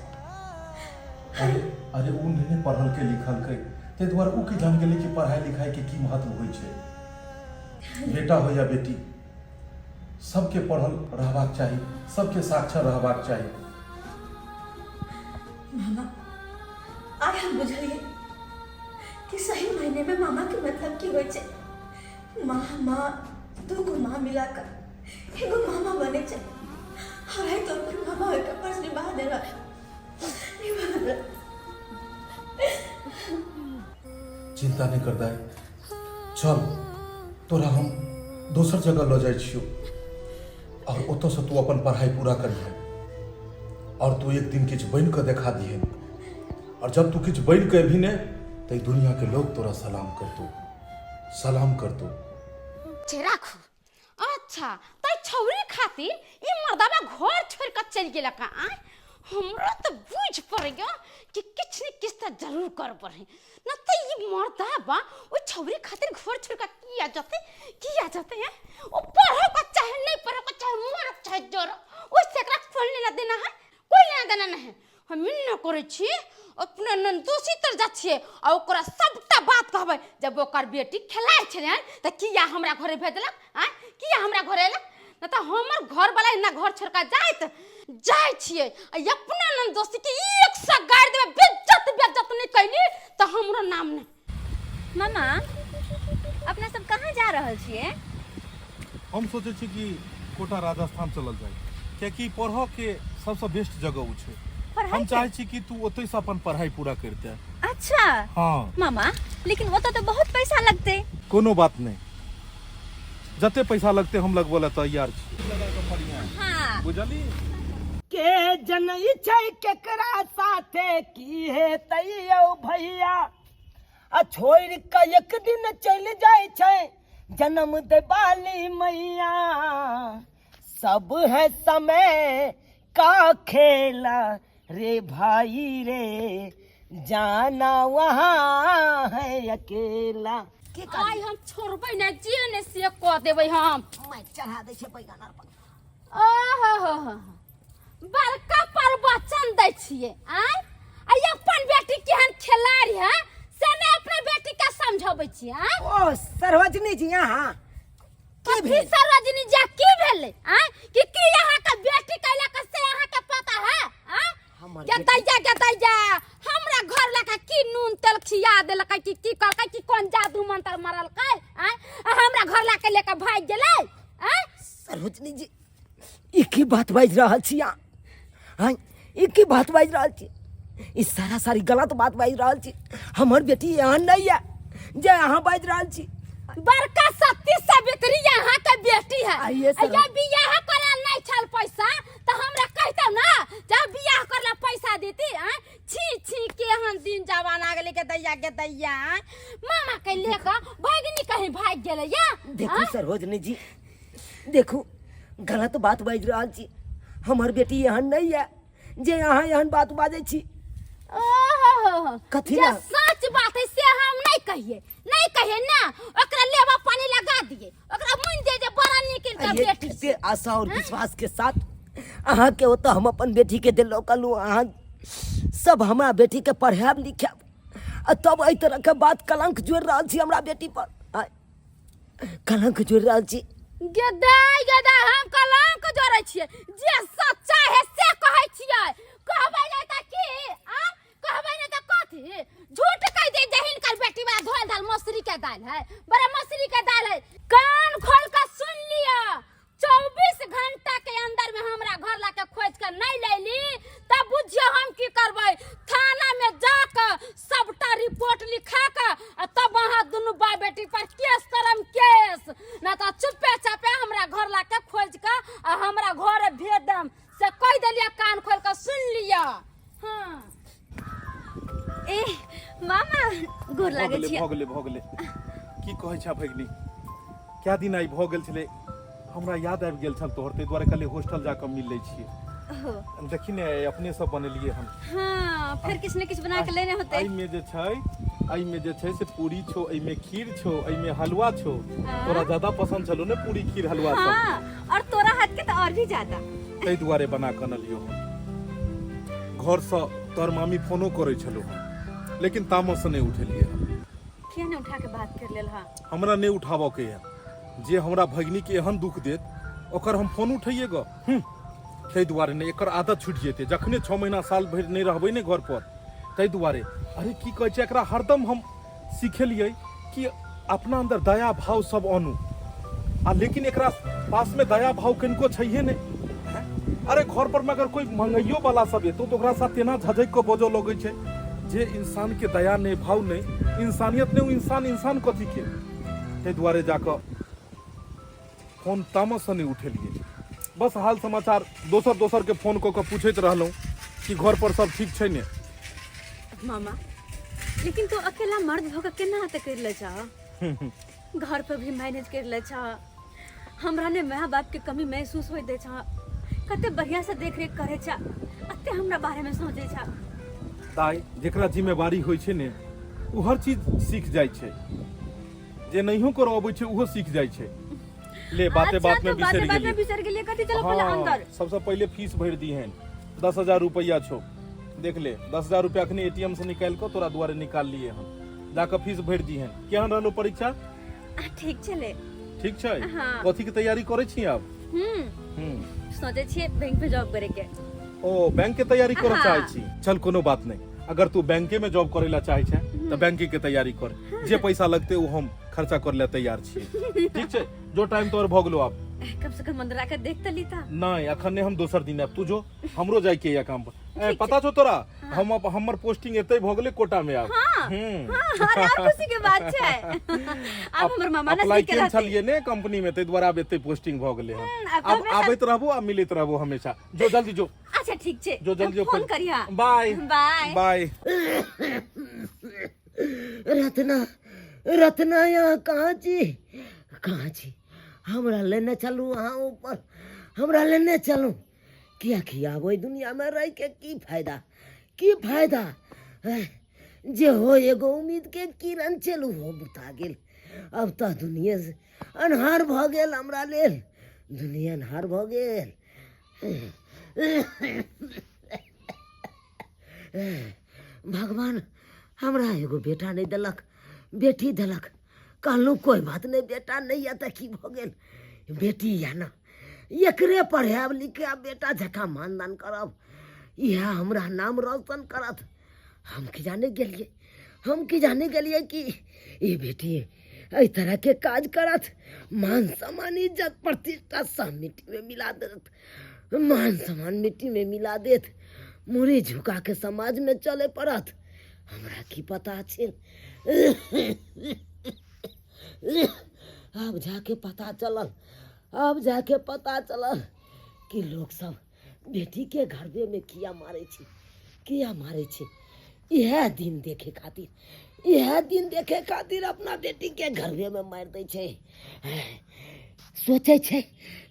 [SPEAKER 4] अरे उ नहीं पढ़ल के लिखल के ते द्वारा उ की जान गेले कि पढ़ाई लिखाई के की महत्व होय छै बेटा हो या बेटी सबके पढ़ल रहबाक चाहिए सबके साक्षर रहबाक चाहिए
[SPEAKER 2] मामा आज हम बुझलिए कि सही मायने में मामा के मतलब की होय छै माँ दो को माँ मिलाकर एगो मामा बने छै और है तो फिर मामा के फर्ज निभा दे रहा
[SPEAKER 4] चिंता नहीं करता है चल तोरा हम दोसर जगह ल जाइ छियो और ओतऽ से तू अपन पढ़ाई पूरा करिहे और तू एक दिन किछु बनि कऽ देखा दिहे और जब तू किछु बनि कऽ भी ने तो दुनिया के लोग तोरा सलाम करतो
[SPEAKER 5] छे राखू। अच्छा तो छौरी खातिर ई मर्दावा घर छोड़ कर चल गेला का आ हमरा तो बुझ पड़ गया कि किछ न किछ तो जरूर कर पड़े न तो ई मर्दावा ओ छौरी खातिर घर छोड़ कर किया जाते हैं ओ पढ़ो का चाहे नहीं पढ़ो का चाहे मर चाहे जोर ओ सेकरा फलने ना देना है कोई लेना देना नहीं हम न करे छी अपने नंदोसी तर जा छिए आ ओकरा सबटा बात कहबै जब ओकर बेटी खेलाइ छले त किया हमरा घरे भेजलक आ किया हमरा घरे एलक न त हमर घर वाला ना घर छोड़ के जाय छिए अपने नंदोसी के एक सा गाड़ देबे बेइज्जत नहीं कैनी त हमरो नाम नहीं।
[SPEAKER 2] मामा अपना सब कहाँ जा रहल छिए?
[SPEAKER 4] हम सोचे छी कि कोटा राजस्थान चलल जाए कियाकि पढ़ो के सबसे बेस्ट जगह उ छै। हम चाहे छी कि तू ओतै से अपन पढ़ाई पूरा करते।
[SPEAKER 2] अच्छा
[SPEAKER 4] हाँ
[SPEAKER 2] मामा लेकिन वो तो बहुत पैसा लगते।
[SPEAKER 4] कोनो बात नहीं जते पैसा लगते हम लगबो ला तैयार छी।
[SPEAKER 2] हाँ
[SPEAKER 4] बुझली
[SPEAKER 1] के जनई छै केकरा साथे की हे तैयो भैया आ छोड़ के एक दिन चल जाय छै जन्म दे बाली मैया सब है समय का खेला रे भाई रे जाना वहाँ है अकेला।
[SPEAKER 5] आई हम छोड़बै ना जे ने से क देबै हम
[SPEAKER 1] मैं चढ़ा दे छै बैगन पर।
[SPEAKER 5] ओहो बड़का प्रवचन दै छिए आई अपन बेटी केहन खेलाड़ी है से ने अपने बेटी का समझाबै छिए
[SPEAKER 1] ओ सरवजनी जी यहाँ
[SPEAKER 5] की सरवजनी जी की भेले कि यहाँ का बेटी कैला का से यहाँ का पता है गदैया हमरा घर लका की नून तेल खिया देलक कि की कहलकै कि कोन जादू मंत्र मारलकै हमरा घर लाके लेके भाग गेलै।
[SPEAKER 1] सरवजनी जी एक ही बात बाज रहल छी हाँ एक ही बात बाज रहल छी ई सारी गलत बात बाज रहल छी हमर बेटी यहाँ नहीं है जे यहाँ बाज रहल छी।
[SPEAKER 5] बड़का सत्ती सावित्री यहाँ के बेटी है
[SPEAKER 1] आइए सर
[SPEAKER 5] या बियाह करे नहीं छल पैसा तो हमरा कहता ना जब बियाह करला पैसा देती छी केहन दिन जवाना गेले के दैया मामा के लेकर भगनी कहीं भाग गेले या।
[SPEAKER 1] देखू सरवजनी जी देखू गलत बात बाज रहल छी हमर बेटी यहाँ नहीं है जे यहाँ एहन बात बाजै छी।
[SPEAKER 5] ओहो
[SPEAKER 1] कथी
[SPEAKER 5] जे
[SPEAKER 1] ना
[SPEAKER 5] सच बात है से हम नहीं कहिए ना ओकरा लेवा पानी लगा दिए ओकरा मुन दे जे बड़ा निकल के
[SPEAKER 1] ये
[SPEAKER 5] बेटी
[SPEAKER 1] कितने आशा और विश्वास के साथ अहाँ के होता हम अपन बेटी के दिलो कलू अहाँ सब हमरा बेटी के पढ़ाब लिखाब तब एहि तरह के बात कलंक जोड़ रहल छी हमरा बेटी पर कलंक जोड़ रहल छी।
[SPEAKER 5] गदा हम कलंक जोड़ै छियै जे सच्चा है से कहै छियै कहबै नै त की कहबै नै त कथी झूठ कह दे जहिन कर बेटी बड़ा धोल धाल मसूरी के दाल है बड़ा मसूरी के दाल है कान खोल के सुन लिया 24 घंटा के अंदर में हमरा घर लाके खोज के नहीं लेली तब बुझियो हम की करबै थाना में जाकर सबटा रिपोर्ट लिखा के तब वहां दुनु बा बेटी पर केस करम केस ना तो चुपे चापे हमरा घर लाके खोज के हमरा घर भेज दम से कह देलिया कान खोल के सुन लिया। हां
[SPEAKER 2] ए मामा गोर लागे छी
[SPEAKER 4] भगले की कहै छ भगनी क्या दिन आई भ गेल छले हमरा याद आबि गेल छल तोहर ते द्वारे कल हॉस्टल जाके मिल लै छी देखी ने अपने सब बनेलिए हम।
[SPEAKER 2] हाँ फिर किछ न किछ बना के लेने होते।
[SPEAKER 4] आई में जे छै से पूरी छो आई में खीर छो आई में हलवा छो तोरा ज्यादा पसंद छलो ने पूरी खीर हलवा सब।
[SPEAKER 2] हाँ और तोरा हाथ के तो और भी ज्यादा
[SPEAKER 4] तै द्वारे बना के नलियो घर से तोर मामी फोनो करे छलो लेकिन तामस से नहीं उठेलिए
[SPEAKER 2] किया ने उठा के बात कर लेल। हां
[SPEAKER 4] हमरा नहीं उठाबो के है जे हमरा भगनी के एहन दुख देत ओकर हम फोन उठाइए ग तै दुआरे ने एकर आदत छूट जेते जखने 6 महीना साल भर नहीं रहबै ने घर पर तै दुआरे अरे की कहै छै एकरा हरदम हम सिखेलिए कि अपना अंदर दया भाव सब आनू लेकिन एकरा पास में दया भाव किनको छैहे नहीं। अरे घर पर में अगर कोई मंगैयो वाला सब एतो तो ओकरा साथ तेना झझक के बजो लगै छै जे इंसान के दया नहीं भाव नहीं इंसानियत नहीं इंसान कथी के ताहि दुआरे जाकऽ फोन तामस से नहीं उठेलिए। बस हाल समाचार दोसर के फोन कऽ के पूछैत रहलहुँ कि घर पर सब ठीक छै ने।
[SPEAKER 2] मामा लेकिन तू अकेला मर्द भऽ के केना तऽ कर ले छह? घर पर भी मैनेज कर ले छह, हमरा ने माँ बाप के कमी महसूस होय दे छह, कते बढ़िया से देख रेख करे छह, अते हमरा बारे में सोचे छह।
[SPEAKER 4] ताई जेकरा जिम्मेवारी होइ छै ने उ हर चीज सीख जाइ छै, जे नहियो कर अबै छै उहो सीख जाइ छै। ले बाते बात में
[SPEAKER 2] बिसर गेलिए कथि चलो पहले अंदर।
[SPEAKER 4] सबसे पहले फीस भर दीहन, 10,000 रुपया छो, देख ले 10,000 रुपया अखनी एटीएम से निकाल के तोरा दुआरे निकाल लिए हम, जाकर फीस भर दीहन। केहन रहलो परीक्षा?
[SPEAKER 2] ठीक चले।
[SPEAKER 4] ठीक छै।
[SPEAKER 2] हाँ।
[SPEAKER 4] कथी के तैयारी करे छी आप?
[SPEAKER 2] सोचे छिए बैंक पे जॉब करे के।
[SPEAKER 4] ओ बैंक के तैयारी करे
[SPEAKER 2] हाँ।
[SPEAKER 4] चाहे छी? चल कोनो बात नहीं, अगर तू बैंके में जॉब करे ला चाहे छै तो बैंके के तैयारी कर, जे पैसा लगते वो हम खर्चा कर ले तैयार छी। ठीक छै, जो टाइम तोर भ गेलो आप
[SPEAKER 2] कम से कम अंदर आकर देख त लीता।
[SPEAKER 4] नहीं अखन ने हम दोसर दिन आब, तू जो हमरो जाय के या काम पर। पता छो तोरा हम हमर पोस्टिंग एते भ गेले कोटा में आब।
[SPEAKER 2] अरे खुशी के बात छै। अब हमर मामा ने
[SPEAKER 4] अप्लाई
[SPEAKER 2] सीख के
[SPEAKER 4] छलिए ने कंपनी में, ते द्वारा अब एते पोस्टिंग भ गेले हम। अब
[SPEAKER 2] हमेशा-
[SPEAKER 4] आबैत रहबो आ मिलैत रहबो हमेशा। जो जल्दी जो।
[SPEAKER 2] अच्छा ठीक छै,
[SPEAKER 4] जो जल्दी जो,
[SPEAKER 2] फोन करिया।
[SPEAKER 4] Bye
[SPEAKER 2] bye
[SPEAKER 4] bye.
[SPEAKER 1] Ratna Ratna यहाँ कहाँ छी? कहाँ छी? हमरा लेने चलू अहाँ ऊपर, हमरा लेने चलू। किया खियाबो दुनिया में रह के की फायदा? की फायदा? जे हो एगो उम्मीद के किरण चलू हो बुता गेल। अब तो दुनिया से अन्हार भ गेल, हमरा लेल दुनिया अन्हार भ गेल। भगवान हमरा एगो बेटा नहीं देलक, बेटी देलक। कहलू कोई बात नहीं, बेटा नहीं है तो की भ गेल, बेटी या ना एकरे पढ़ाब लिखाब, बेटा जका मानदान करब, यह हमरा नाम रोशन करत। हम की जाने गेलिए, हम की जाने गेलिए कि ये बेटी इस तरह के काज करत। मान सम्मान इज्जत प्रतिष्ठा सब मिट्टी में मिला देत, मान सम्मान मिट्टी में मिला देत, मुड़ी झुका के समाज में चले पड़त। हमरा की पता छे? अब जाके पता चलल, अब जाके पता चलल कि लोग सब बेटी के घरवे में किया मारे छे, किया मारे छे। यह दिन देखे खातिर, यह दिन देखे खातिर अपना बेटी के घरवे में मार दे छे। सोचे छे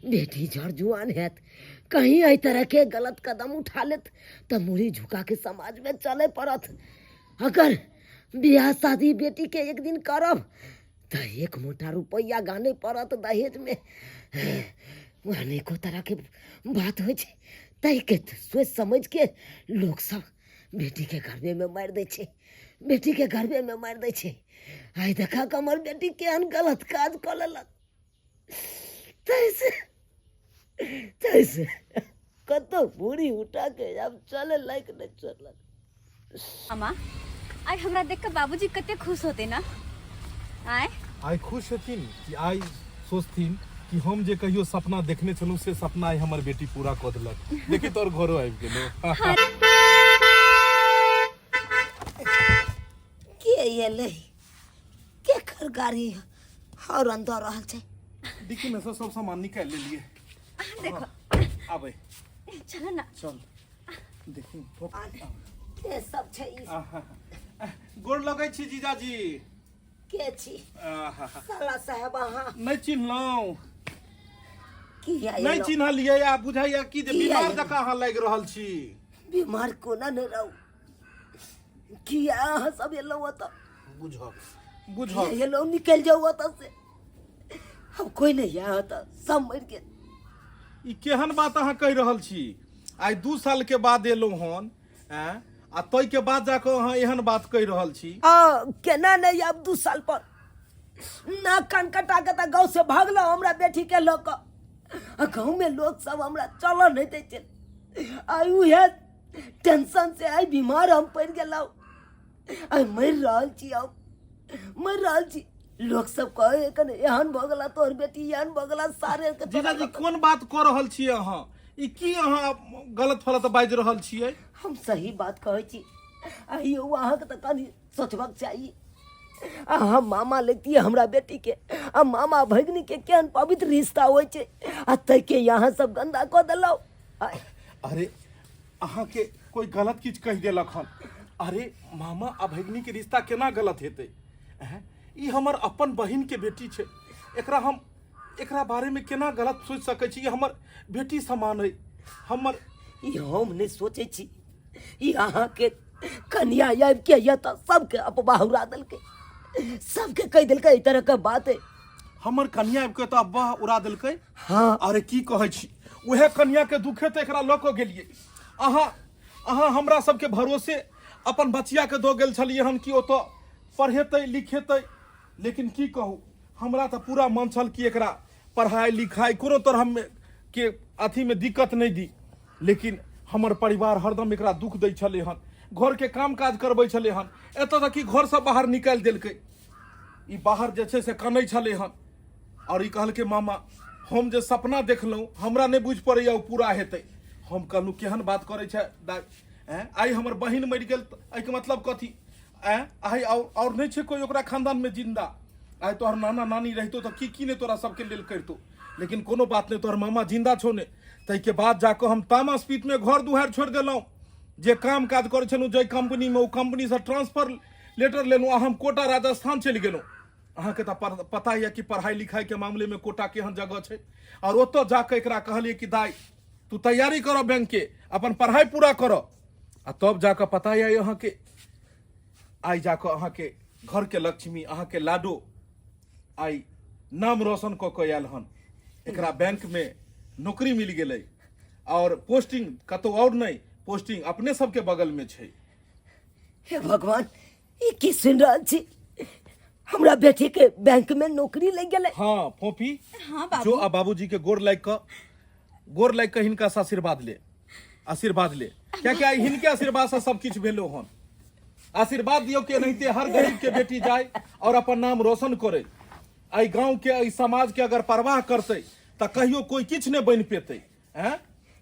[SPEAKER 1] बेटी जड़ जुआन है, कहीं एहि तरह के गलत कदम उठा लेत तो मुड़ी झुका के समाज में चले पड़त। अगर बियाह शादी बेटी के एक दिन करब तो 1 मोटा रुपया गाने पड़त दहेज में। अनेको तरह के बात हो छे, तय के सोच समझ के लोग सब बेटी के घरवे में मार दे छे, बेटी के घरवे में मार दे छे। आई देखा कमर बेटी केहन गलत काज कर लेलक। तैसे तैसे कतो बूढ़ी उठा के अब चले लायक नहीं चलक।
[SPEAKER 2] मामा आई हमरा देख के बाबूजी कते खुश होते ना।
[SPEAKER 4] आई खुश हथिन कि आई सोचथिन कि हम जे कहियो सपना देखने छलू से सपना आई हमर बेटी पूरा क देलक। देखी तोर घरो आबि गेलो।
[SPEAKER 1] के एले? के कर गाड़ी और अंदर रहल छे?
[SPEAKER 4] देखी में सब सामान निकाल ले लिए।
[SPEAKER 2] देखो
[SPEAKER 4] आबे
[SPEAKER 2] चलो ना।
[SPEAKER 4] चल देखी
[SPEAKER 1] के सब छे ई?
[SPEAKER 4] गोड़ लगै छी जीजाजी।
[SPEAKER 1] के छी? साला साहब अहाँ
[SPEAKER 4] नहीं चिन्हलौ?
[SPEAKER 1] किया
[SPEAKER 4] नहीं
[SPEAKER 1] एलो?
[SPEAKER 4] चिन्हलियै आ बुझाइया कि जे
[SPEAKER 1] किया
[SPEAKER 4] बीमार
[SPEAKER 1] एलो?
[SPEAKER 4] जकाँ अहाँ लागि रहल छी।
[SPEAKER 1] बीमार कोना नहीं रहू? किया अहाँ सब एलो त?
[SPEAKER 4] बुझ
[SPEAKER 1] एलो निकल जाओ त से। अब कोई नहीं यहाँ त सब मर गेल।
[SPEAKER 4] ई केहन बात अहाँ कहि रहल छी? आई 2 साल के बाद एलौ हन आ तै के बाद जाके अहाँ एहन बात कहि रहल छी।
[SPEAKER 1] केना नहीं अब 2 साल पर ना कान कटा के त गाँव से भागलो हमरा बेटी के लोग। गाँव में लोग सब हमरा चल नहीं दे छे। आई उहे टेंशन से आई बीमार हम पड़ गेलौ। आई मर रहल छी, अब मर रहल छी। लोग सब कहे कने एहन भ गेला तोहर बेटी, एहन भ गेला सारे के।
[SPEAKER 4] जीजाजी कोन बात कह रहल छी अहाँ? ई की अहाँ गलत फलत बाजि रहल छियै?
[SPEAKER 1] हम सही बात कहे छी। आइयो वहाँ के त कनी सोचबाक चाहिए। हम मामा लेती हमरा बेटी के आ मामा भगनी के केहन पवित्र रिश्ता होइ छै आ तै के यहाँ सब गंदा कऽ देलौ।
[SPEAKER 4] अरे अहाँ के कोई गलत चीज कह देलक हन। अरे मामा आ भगिनी के रिश्ता केना गलत हेतै? ई हमर अपन बहिन के बेटी छै, एकरा बारे में केना गलत सोच सकै छी? हमर बेटी समान है हमर।
[SPEAKER 1] ई हम नहीं सोचे छी, ई अहाँ के कन्या आबि के या तो सबके अफवाह उड़ा देलकै, सबके कह देलकै ई तरह के बात है।
[SPEAKER 4] हमर कन्या आबि के तो अफवाह उड़ा देलकै।
[SPEAKER 1] हाँ
[SPEAKER 4] अरे की कहै छी, उहे कन्या के दुखे तो एकरा लऽ कऽ गेलियै। अहाँ हमरा सबके भरोसे अपन बचिया के दो गेल छलियै हन कि ओतऽ पढ़ेतै लिखेतै, लेकिन की कहू हमरा तो पूरा मन छल कि एकरा पढ़ाई लिखाई कोनो तरह के अथी में दिक्कत नहीं दी, लेकिन हमर परिवार हरदम एकरा दुख दै छलै हन, घर के काम काज करबै छलै हन, एतऽ तक कि घर से बाहर निकालि देलकै। ई बाहर जे छै से कनै छलै हन और ई कहलकै मामा हम जे सपना देखलहुँ हमरा नहीं बुझ पड़ैया ओ पूरा हेतै। हम कहलहुँ केहन बात करै छै दाइ, आइ हमर बहिन मरि गेल एहिके मतलब कथी? आइ और नहीं छै कोई ओकरा खानदान में जिंदा। आइ तोहर नाना नानी रहितो तो की नहीं तोरा सबके लेल करितो, लेकिन कोनो बात नहीं, तोहर मामा जिंदा छौ ने। ताहिके बाद जाकऽ हम तामस पीत में घर दुहार छोड़ि देलहुँ, जे काम काज करै छलहुँ जाहि कंपनी में, ओ कंपनी से ट्रांसफर लेटर लेलहुँ आ हम कोटा राजस्थान चलि गेलहुँ। अहाँके तो पता है कि पढ़ाई लिखाई के मामले में कोटा केहन जगह छै, और ओतऽ जाके एकरा कहलिए कि दाई तू तैयारी करो बैंक के, अपन पढ़ाई पूरा करो, आ तब जाके पता है अहाँ के आई जाके अहाँ के घर के लक्ष्मी, अहाँ के लाडो आई नाम रोशन कऽ के आयल हन। एकरा बैंक में नौकरी मिल गेलै और पोस्टिंग कतौ और नहीं, पोस्टिंग अपने सबके बगल में छै।
[SPEAKER 1] हे भगवान, ई की सुन रहल छी? हमरा बेटी के बैंक में नौकरी लग गेलै।
[SPEAKER 4] हाँ फोफी,
[SPEAKER 2] हाँ बाबू।
[SPEAKER 4] जो आ बाबूजी के गोर लाग के हिनका से आशीर्वाद ले क्या क्या हिनके आशीर्वाद से सब किछ भेलो हन। आशीर्वाद दियो कि एनाहिते हर गरीब के बेटी जाए और अपन नाम रोशन करे, आई गांव के आई समाज के अगर परवाह करते तो कहियो कोई किछ नहीं बन पेते।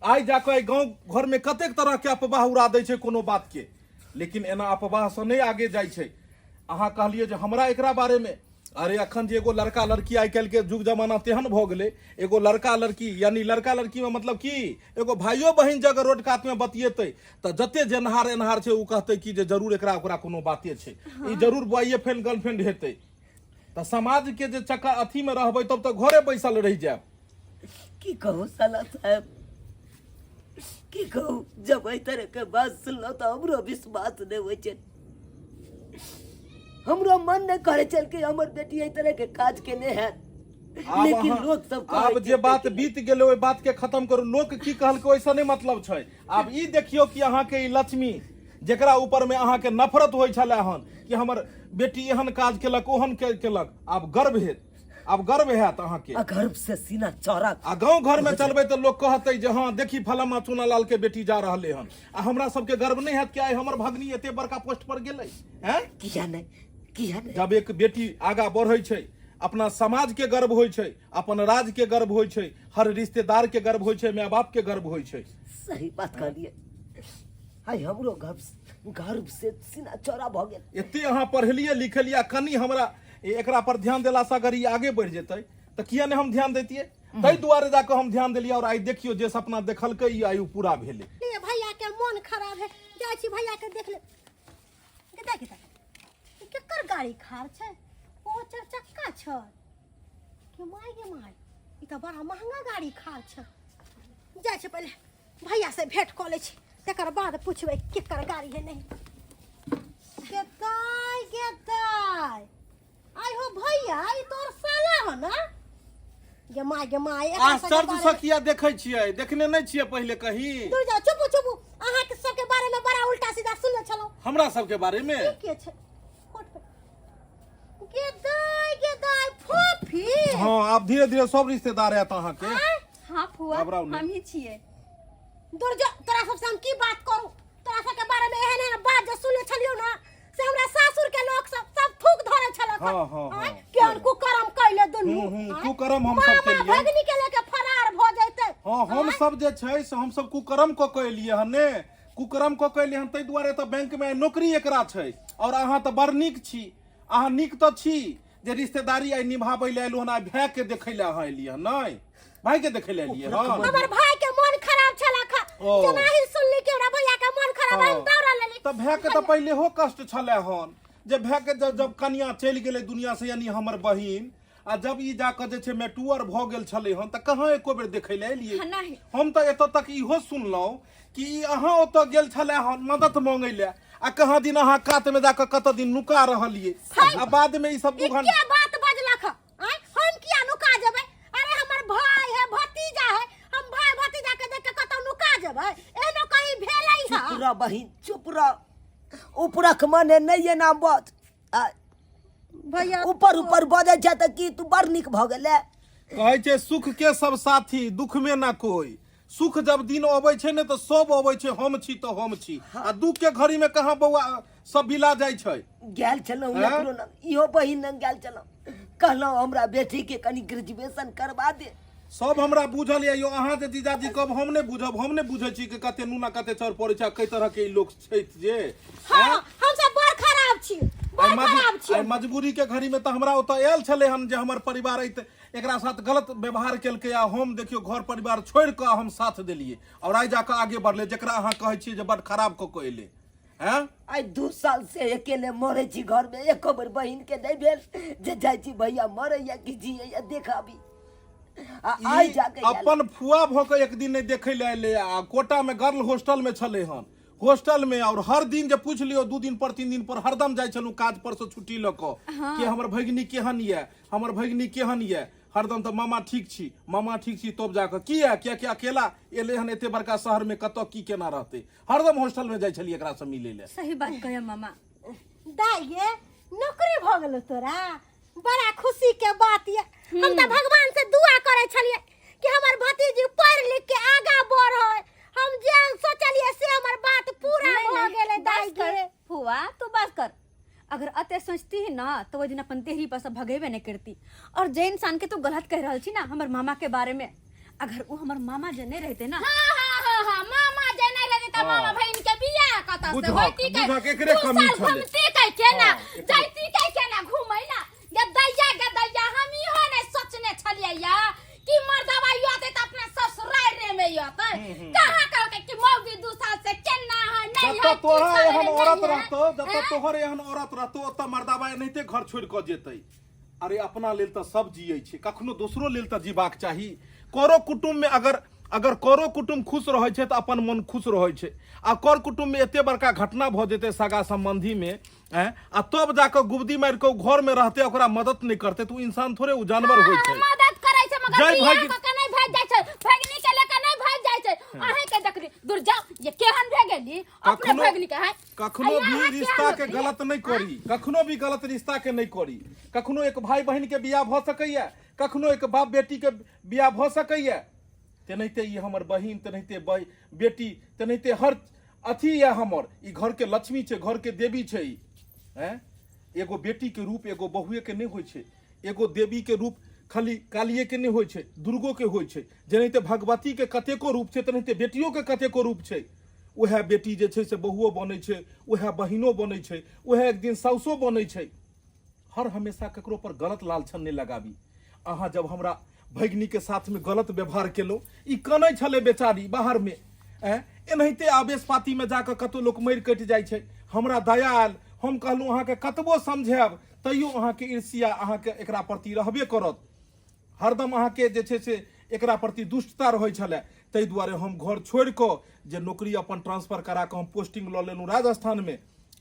[SPEAKER 4] आई जाके गांव घर में कतेक तरह के अफवाह उड़ा दै छै कोनो बात के, लेकिन एना अफवाह से नहीं आगे जाइ छै। अहाँ कहलिए जे हमरा एकरा बारे में, अरे अखन जे एगो लड़का लड़की आई काल्हि के जुग जमाना तेहन भ गेलै, एगो लड़का लड़की यानी लड़का लड़की में मतलब की एगो भाइयो बहिन जगह रोड कात में बतियेतै तो जते जेनहार एनहार छै उ कहतै कि जे जरूर एकरा ओकरा कोनो बाते छै, ई जरूर बॉय फ्रेंड गर्लफ्रेंड हेतै। तो समाज के जे चक्का अथी में रहबै तब तो घरे बैसल रह जाएब।
[SPEAKER 1] की कहू साला साहब, की कहू, जब एहि तरह के बात सुनलहुँ तो हमरो विश्वास नहीं होइ छै। हमरो मन नहीं करे चल कि हमर बेटी एहि तरह के काज केने है, लेकिन लोग सब
[SPEAKER 4] आब जे बात बीत गेलै ओहि बात के खत्म करू। लोक की कहलकै ओइसे नहीं मतलब छै। आब ई देखियो कि अहाँ के ई लक्ष्मी जेकरा ऊपर में अहाँ के नफरत होइ छलै हन कि हमर बेटी एहन काज केलक ओहन केलक, आब गर्व हैत, आब गर्व हैत अहाँ के।
[SPEAKER 1] गर्व से सीना चौड़ा।
[SPEAKER 4] आ गांव घर में चलबै तो लोग कहते जे हाँ देखी फलामा चुनालाल के बेटी जा रहले हन, आ हमरा सबके गर्व नहीं हैत कि आई हमर भगनी एते बड़का पोस्ट पर गेलै।
[SPEAKER 1] किया नहीं, किया नहीं?
[SPEAKER 4] जब एक बेटी आगा बढ़ै छै, अपना समाज के गर्व होइ छै, अपन राज्य के गर्व होइ छै, हर रिश्तेदार के गर्व होइ छै, माय बाप के गर्व होइ छै।
[SPEAKER 1] सही बात कहलिए। आई हमरो गर्व से सीना चौड़ा भ गेल।
[SPEAKER 4] एते अहाँ पढ़लिए लिखलिए, कनी हमरा एकरा पर ध्यान देला से अगर ई आगे बढ़ जेतै तो किया नहीं हम ध्यान देतिए? ताहि दुआरे जाके हम ध्यान देलिए और आई देखियो जे सपना देखलकै ई आई पूरा भेलै।
[SPEAKER 3] भैया के मन खराब है, जाइ छी भैया के देख ले। केकर गाड़ी खार छै? ओ चार चक्का छै के माय गे माय, ई तो बड़ा महंगा गाड़ी खार छै। जाइ छै पहले भैया से भेंट क ले छी, तकर बाद पूछबै केकर गाड़ी है नहीं। गेदाय आई हो भैया, ई तोर साला हो ना? गे माय
[SPEAKER 4] आश्चर्य से किया देखै छियै? देखने नहीं छियै पहले कहीं?
[SPEAKER 3] दूर जा, चुप अहाँ के सब के बारे में बड़ा उल्टा सीधा सुनले छलो।
[SPEAKER 4] हमरा सब के बारे में
[SPEAKER 3] के छै? गेदाय फोफी।
[SPEAKER 4] हाँ अब धीरे धीरे सब रिश्तेदार है अहाँ के।
[SPEAKER 2] हाँ फुआ,
[SPEAKER 4] घबराउ नहीं।
[SPEAKER 2] हम ही छिए।
[SPEAKER 3] दूर जा, तोरा सबसे हम की बात करू? तोरा सब के बारे में एहन बात जे सुनले छलियो ना, से हमरा सासुर के लोग सब थूक धरे छलक।
[SPEAKER 4] हाँ।
[SPEAKER 3] केहन कुकर्म कैले दुनू।
[SPEAKER 4] कुकर्म हम सब के लिए।
[SPEAKER 3] भगनी के लेके फरार भ जैते।
[SPEAKER 4] हाँ हम सब जे छै से हम सब कुकर्म क के एलिए हन ने, कुकर्म क के एलिए हन, ताहि दुआरे तो बैंक में नौकरी एकरा छै। और अहाँ तो बड़ नीक छी,
[SPEAKER 7] अहाँ नीक तो छी जे रिश्तेदारी आई निभाबै ले एलु हन, आ भाई के देखै ले अहाँ एलियै नहीं, भाई के देखै ले एलियै हन।
[SPEAKER 3] हमर भाई के मन खराब छला खा
[SPEAKER 7] ओ।
[SPEAKER 3] जेना ही सुनली कि हमरा भैया के मन खराब है, हम दौड़ा लेली।
[SPEAKER 7] तो भाई के तो पहले हो कष्ट छले हन, जे भाई के जब कनिया चलि गेलै दुनिया से, यानी हमर बहिन, आ जब ई जाकर जे छै मैटुअर भ गेल छलै हन, त कहाँ एको बेर देखै ले एलियै।
[SPEAKER 2] नहीं
[SPEAKER 7] हम तो एतऽ तक इहो सुनलहुँ कि ई अहाँ ओतऽ गेल छले हन मदद मांगै ले, आ कहाँ दिन अहाँ कात में जाकर कत दिन नुका रहलियै, आ बाद में ई सब
[SPEAKER 3] ई
[SPEAKER 7] 2 घंटा
[SPEAKER 3] क्या बात बजलक आय, हम किया नुका जेबै? अरे हमर भाई है, भतीजा है, हम भाई भतीजा के देख के कतौ नुका जेबै? एनो कहीं भेलै है?
[SPEAKER 1] चुप रह बहिन, चुप रह। उपरख मने नहीं है नाम बच।
[SPEAKER 3] भैया
[SPEAKER 1] ऊपर ऊपर बजे छै त की तू बड़ नीक भ गेले।
[SPEAKER 7] कहै छै सुख के सब साथी, दुख में ना कोई। सुख जब दिन अबै छै ने तो सब अबै छै, हम छी तो हम छी, आ दुख के घड़ी में कहाँ बौआ सब बिला जाइ छै।
[SPEAKER 1] गेल छलहुँ
[SPEAKER 7] हैं?
[SPEAKER 1] एकरो न इहो बहिन न गेल छलहुँ, कहलहुँ हमरा बेटी के कनी ग्रेजुएशन करवा दे।
[SPEAKER 7] सब हमरा बुझल ये यो, अहाँ जे जीजाजी कब हम नहीं बुझब, हम नहीं बुझे छी कि कते नूना कते चर पड़े छै, कई तरह के ई लोग छै जे।
[SPEAKER 3] हां हम सब बड़ खराब छी, बड़ खराब छी।
[SPEAKER 7] आई मजबूरी के घड़ी में तो हमरा ओतऽ आयल छले हन जे हमर परिवार ऐत एकरा साथ गलत व्यवहार केलकै, आ हम देखियो घर परिवार छोड़ के हम साथ देलिए, और आई जाकर आगे बढ़ले, जेकरा अहाँ कहै छी जे बड़ खराब क के एले हैं।
[SPEAKER 1] आई 2 साल से अकेले मरे छी घर में, एको बेर बहिन के नहीं भेल जे जाइ छी भैया मरे या कि जिए या देखाबी। आई जाके
[SPEAKER 7] अपन फुआ भ के एक दिन नहीं देखे ले एले, आ कोटा में गर्ल हॉस्टल में छले हन, हॉस्टल में, और हर दिन जे पूछ लियो 2 दिन पर 3 दिन पर हरदम जाय छलू काज पर से छुट्टी ल क कि हमर भगिनी केहन ये, हमर भगिनी केहन ये, हरदम तो मामा ठीक छी, मामा ठीक छी, तब जाकर की है क्या क्या अकेला एले हन एते बड़का शहर में, कत की केना रहते, हरदम हॉस्टल में जाय छली एकरा से मिले ले।
[SPEAKER 2] सही बात कहे मामा।
[SPEAKER 3] दाइये नौकरी भ गेलो तोरा, बड़ा खुशी के बात ये। हम तो भगवान से दुआ करे छलिए कि हमर भतीजी पढ़ लिख के आगा बढ़े, हम जे सोचलिए से हमर बात पूरा भ गेले। दाइये
[SPEAKER 2] फुआ तू बस कर, अगर अते सोचती ही ना तो वो दिन अपन देहरी पर से भगेबे नहीं करती। और जे इंसान के तू गलत कह रहल छी ना हमर मामा के बारे में, अगर वो हमर मामा जे नहीं रहते ना,
[SPEAKER 5] हां मामा जे नहीं रहते त मामा बहन के बियाह कत से होती के?
[SPEAKER 7] बुझा केकरे कमी छले?
[SPEAKER 5] घूमती के ना, जाती के ना घूमै ना, गदैया हम इहो नहीं सोचने छलिए या कि मर्दवा आते त अपने ससुराल में आते। कहां कहके कि मौगी 2 साल से केना है नहीं है।
[SPEAKER 7] जब तोहरा एहन औरत रहतो, जब तोहर एहन औरत रहतो त मर्दाबा एनाहिते घर छोड़ के जेतै। अरे अपना लेल त सब जियै छै, कखनो दोसरो लेल त जीबाक चाही। करो कुटुंब में अगर करो कुटुंब खुश रहे छै त अपन मन खुश रहे छै, आ कर कुटुंब में एते बड़का घटना भ जेते सगा संबंधी में, आ तब जाकर गुबदी मार के घर में रहते, ओकरा मदद नहीं करते, तो इंसान थोड़े उ जानवर होय छै।
[SPEAKER 5] मदद करे छै मगर
[SPEAKER 7] जय
[SPEAKER 5] बियाह
[SPEAKER 7] भागी-
[SPEAKER 5] क नहीं भाग जाय छै, भगनी के लेके नहीं भाग जाय छै। अहे के देखली दूर जाओ ये केहन भे गेली अपने भगनी के है।
[SPEAKER 7] कखनो भी रिश्ता के गलत नहीं करी, कखनो भी गलत रिश्ता के नहीं करी। कखनो एक भाई बहन के बियाह भ सकैया, कखनो एक बाप बेटी के बियाह भ सकैया। तेनाहिते ये हमर बहिन, तेनाहिते बेटी, तेनाहिते हर अथी है हमर, ई घर के लक्ष्मी छै, घर के देवी छै। हैं एगो बेटी के रूप एगो बहुए के नहीं होय छै, एगो देवी के रूप खाली कालिए के नहीं होय छै, दुर्गो के होय छै। जेनाहिते भगवती के कतेको रूप छै, तेनाहिते बेटियों के कतेको रूप छै। वह बेटी जे छै से बहुओ बनै छै, वह बहिनो बनै छै, वह एक दिन साउसो बनै छै। हर हमेशा ककरो पर गलत लालछन नहीं लगाबी। अहाँ जब हमरा भगिनी के साथ में गलत व्यवहार केलो, ई कनै छले बेचारी बाहर में, एनाहिते आवेश पाती में जाकर कतो लोक मरि कटि जाइ छै। हमरा दया आयल, हम कहलहुँ अहाँ के कतबो समझायब तैयो अहाँ के ईर्ष्या अहाँ के एकरा प्रति रहबे करत। हरदम अहाँ के जे छै से एकरा प्रति दुष्टता रहै छले। ताहि दुआरे हम घर छोड़ के जे नौकरी अपन ट्रांसफर करा के हम पोस्टिंग लऽ लेलहुँ राजस्थान में,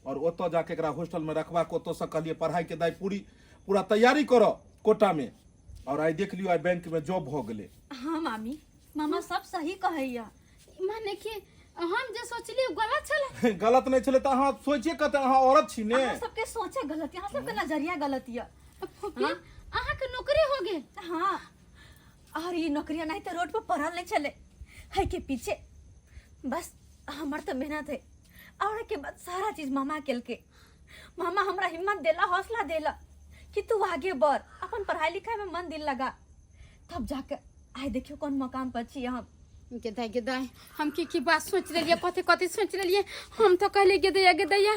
[SPEAKER 7] और ओतऽ जाके एकरा हॉस्टल में रखबा के ओतऽ से कहलिए पढ़ाई के दाई पूरा तैयारी करो कोटा में, और आई देख लियो आई बैंक में जॉब हो गेले।
[SPEAKER 2] हाँ मामी, मामा सब सही कहैया।
[SPEAKER 5] माने कि हम जे सोचली गलत छले।
[SPEAKER 7] गलत नहीं छले त अहाँ सोचिए कते अहाँ औरत छी ने।
[SPEAKER 2] अहाँ सबके सोचे गलत, यहाँ सबके नजरिया गलत है।
[SPEAKER 5] फुफी अहाँ के नौकरी हो गेल?
[SPEAKER 2] हाँ, और ये नौकरियां नहीं तो रोड पर पढ़ल नहीं चले है के पीछे। बस हमार तो मेहनत है, और के बाद सारा चीज मामा केल के। मामा हमरा हिम्मत देला, हौसला देला कि तू आगे बढ़, अपन पढ़ाई लिखाई में मन दिल लगा, तब जाकर आए देखियो कौन मकाम पर छी हम।
[SPEAKER 5] गेदाई हम की बात सोच रही कथी कथी सोच रही हम तो कहले गेदैया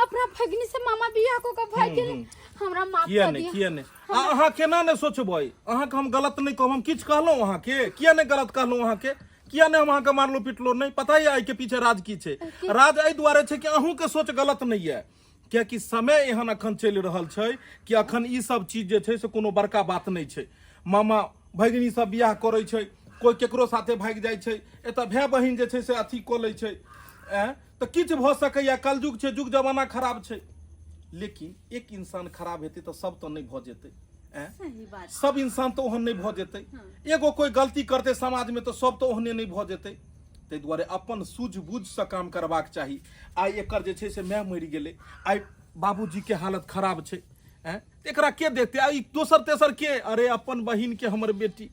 [SPEAKER 5] अपना भगनी से मामा बियाह को भाई गेले हमरा माफ कर दिया
[SPEAKER 7] किया ने अहाँ केना ने सोचबै अहाँ के हम गलत नहीं कहब हम किछ कहलौ अहाँ के किया ने गलत कहलौ अहाँ के किया ने हम अहाँ के मारलो पिटलो नहीं पता है आई के पीछे राज की छै राज एहि दुआरे छै कि अहूँ के सोच गलत नहीं है कियाकि समय एहन अखन चलि रहल छै कि अखन ई सब चीज जे छै से कोनो बड़का बात नहीं छै मामा भगिनी सब बियाह करै छै कोई केकरो साथे भाग जाइ छै एतऽ भाय बहिन जे छै से अथी कऽ लै छै तऽ किछु भऽ सकैया कलयुग छै युग जमाना खराब छै लेकिन एक इंसान खराब हेतै तऽ सब तऽ नहीं भऽ जेतै
[SPEAKER 2] सही बात
[SPEAKER 7] सब इंसान तो ओहन नहीं भऽ जेतै एगो कोई गलती करते समाज में तो सब तो ओहने नहीं भऽ जेतै ताहि दुआरे अपन सूझबूझ से काम करबाक चाही आइ एकर जे छै से माय मरि गेलै आइ बाबूजी के हालत खराब छै एकरा के देखतै आइ दोसर तेसर के अरे अपन बहिन के हमर बेटी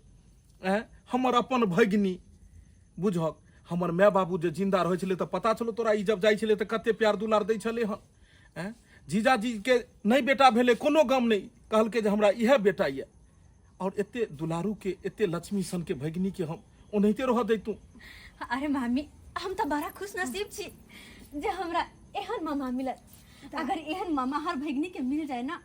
[SPEAKER 7] हमर अपन भगिनी बुझक हमर माय बाबू जे जिंदा रहै छलै तऽ पता छलो तोरा ई जब जाइ छलै तऽ कते प्यार दुलार दै छलै हन जीजाजी के नहीं बेटा भेलै कोनो गम नहीं कहलकै जे हमरा इहे बेटा ये और एते दुलारू के एते लक्ष्मी सन के भगिनी के हम ओनाहिते रह दैतू
[SPEAKER 2] अरे मामी हम तो बड़ा खुश नसीब छी जे हमरा एहन मामा मिलत अगर एहन मामा हर भगिनी के मिल जाए ना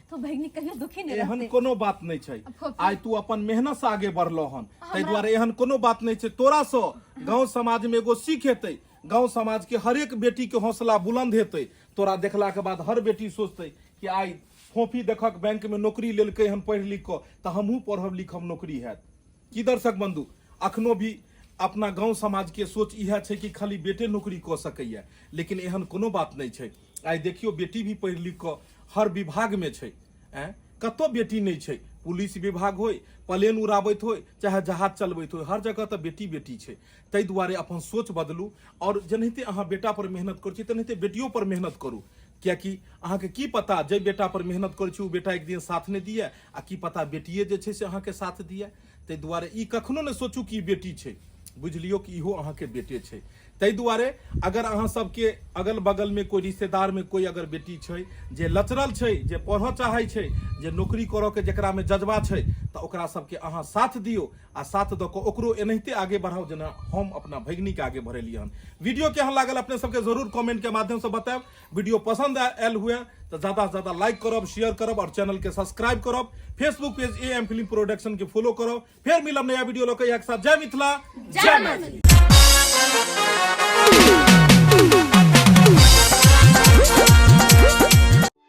[SPEAKER 2] तो भगिनी कहियो दुखी नहीं
[SPEAKER 7] एहन
[SPEAKER 2] रहते
[SPEAKER 7] कोनो बात नहीं छै आइ तू अपन मेहनत से आगे बढ़लो हन ताहि दुआरे एहन कोनो बात नहीं छै तोरा से गांव समाज में एगो सीख हेतै गांव समाज के हर एक बेटी के हौसला बुलंद हेतै तोरा देखला के बाद हर बेटी सोचतै कि आइ फोफी देखक बैंक में नौकरी लेलकै हन पढ़ि लिख कऽ तऽ हमहूँ पढ़ब लिखब नौकरी हैत की दर्शक बंधु अखनो भी अपना गांव समाज के सोच इएह छै कि खाली बेटे नौकरी कऽ सकैया लेकिन एहन कोनो बात नहीं छै आइ देखियो बेटी भी पढ़ि लिख कऽ हर विभाग में छै कतो बेटी नहीं छै पुलिस विभाग होय प्लेन उड़ाबैत होय चाहे जहाज चलबैत होय हर जगह तऽ बेटी बेटी छै ताहि दुआरे अपन सोच बदलू और जेनाहिते अहाँ बेटा पर मेहनत करै छी तेनाहिते बेटियों पर मेहनत करू कियाकि अहाँके की पता जे बेटा पर मेहनत करै छी ओ बेटा एक दिन साथ नहीं दिए आ की पता बेटिए जे छै से अहाँके साथ दिए ताहि दुआरे ई कखनो नहीं सोचू कि बेटी छै बुझलियो कि इहो अहाँके बेटे छै ताहि दुआरे अगर अहाँ सबके अगल बगल में कोई रिश्तेदार में कोई अगर बेटी छै जे लचरल छै जे पढ़ऽ चाहै छै जे नौकरी करऽ के जेकरा में जज्बा छै तऽ ओकरा सबके अहाँ साथ दियौ आ साथ दऽ कऽ ओकरो एनाहिते आगे बढ़ाओ जेना हम अपना भगिनी के आगे बढ़ेलियै हन वीडियो केहन लागल अपने सबके जरूर कमेंट के माध्यम से बतायब वीडियो पसंद आयल हुए तो ज्यादा से ज्यादा लाइक करब शेयर करब और चैनल के सब्सक्राइब करब Facebook page AM film production के फॉलो करब फिर मिलब नया वीडियो लऽ के एक साथ जय मिथिला जय मैथिली।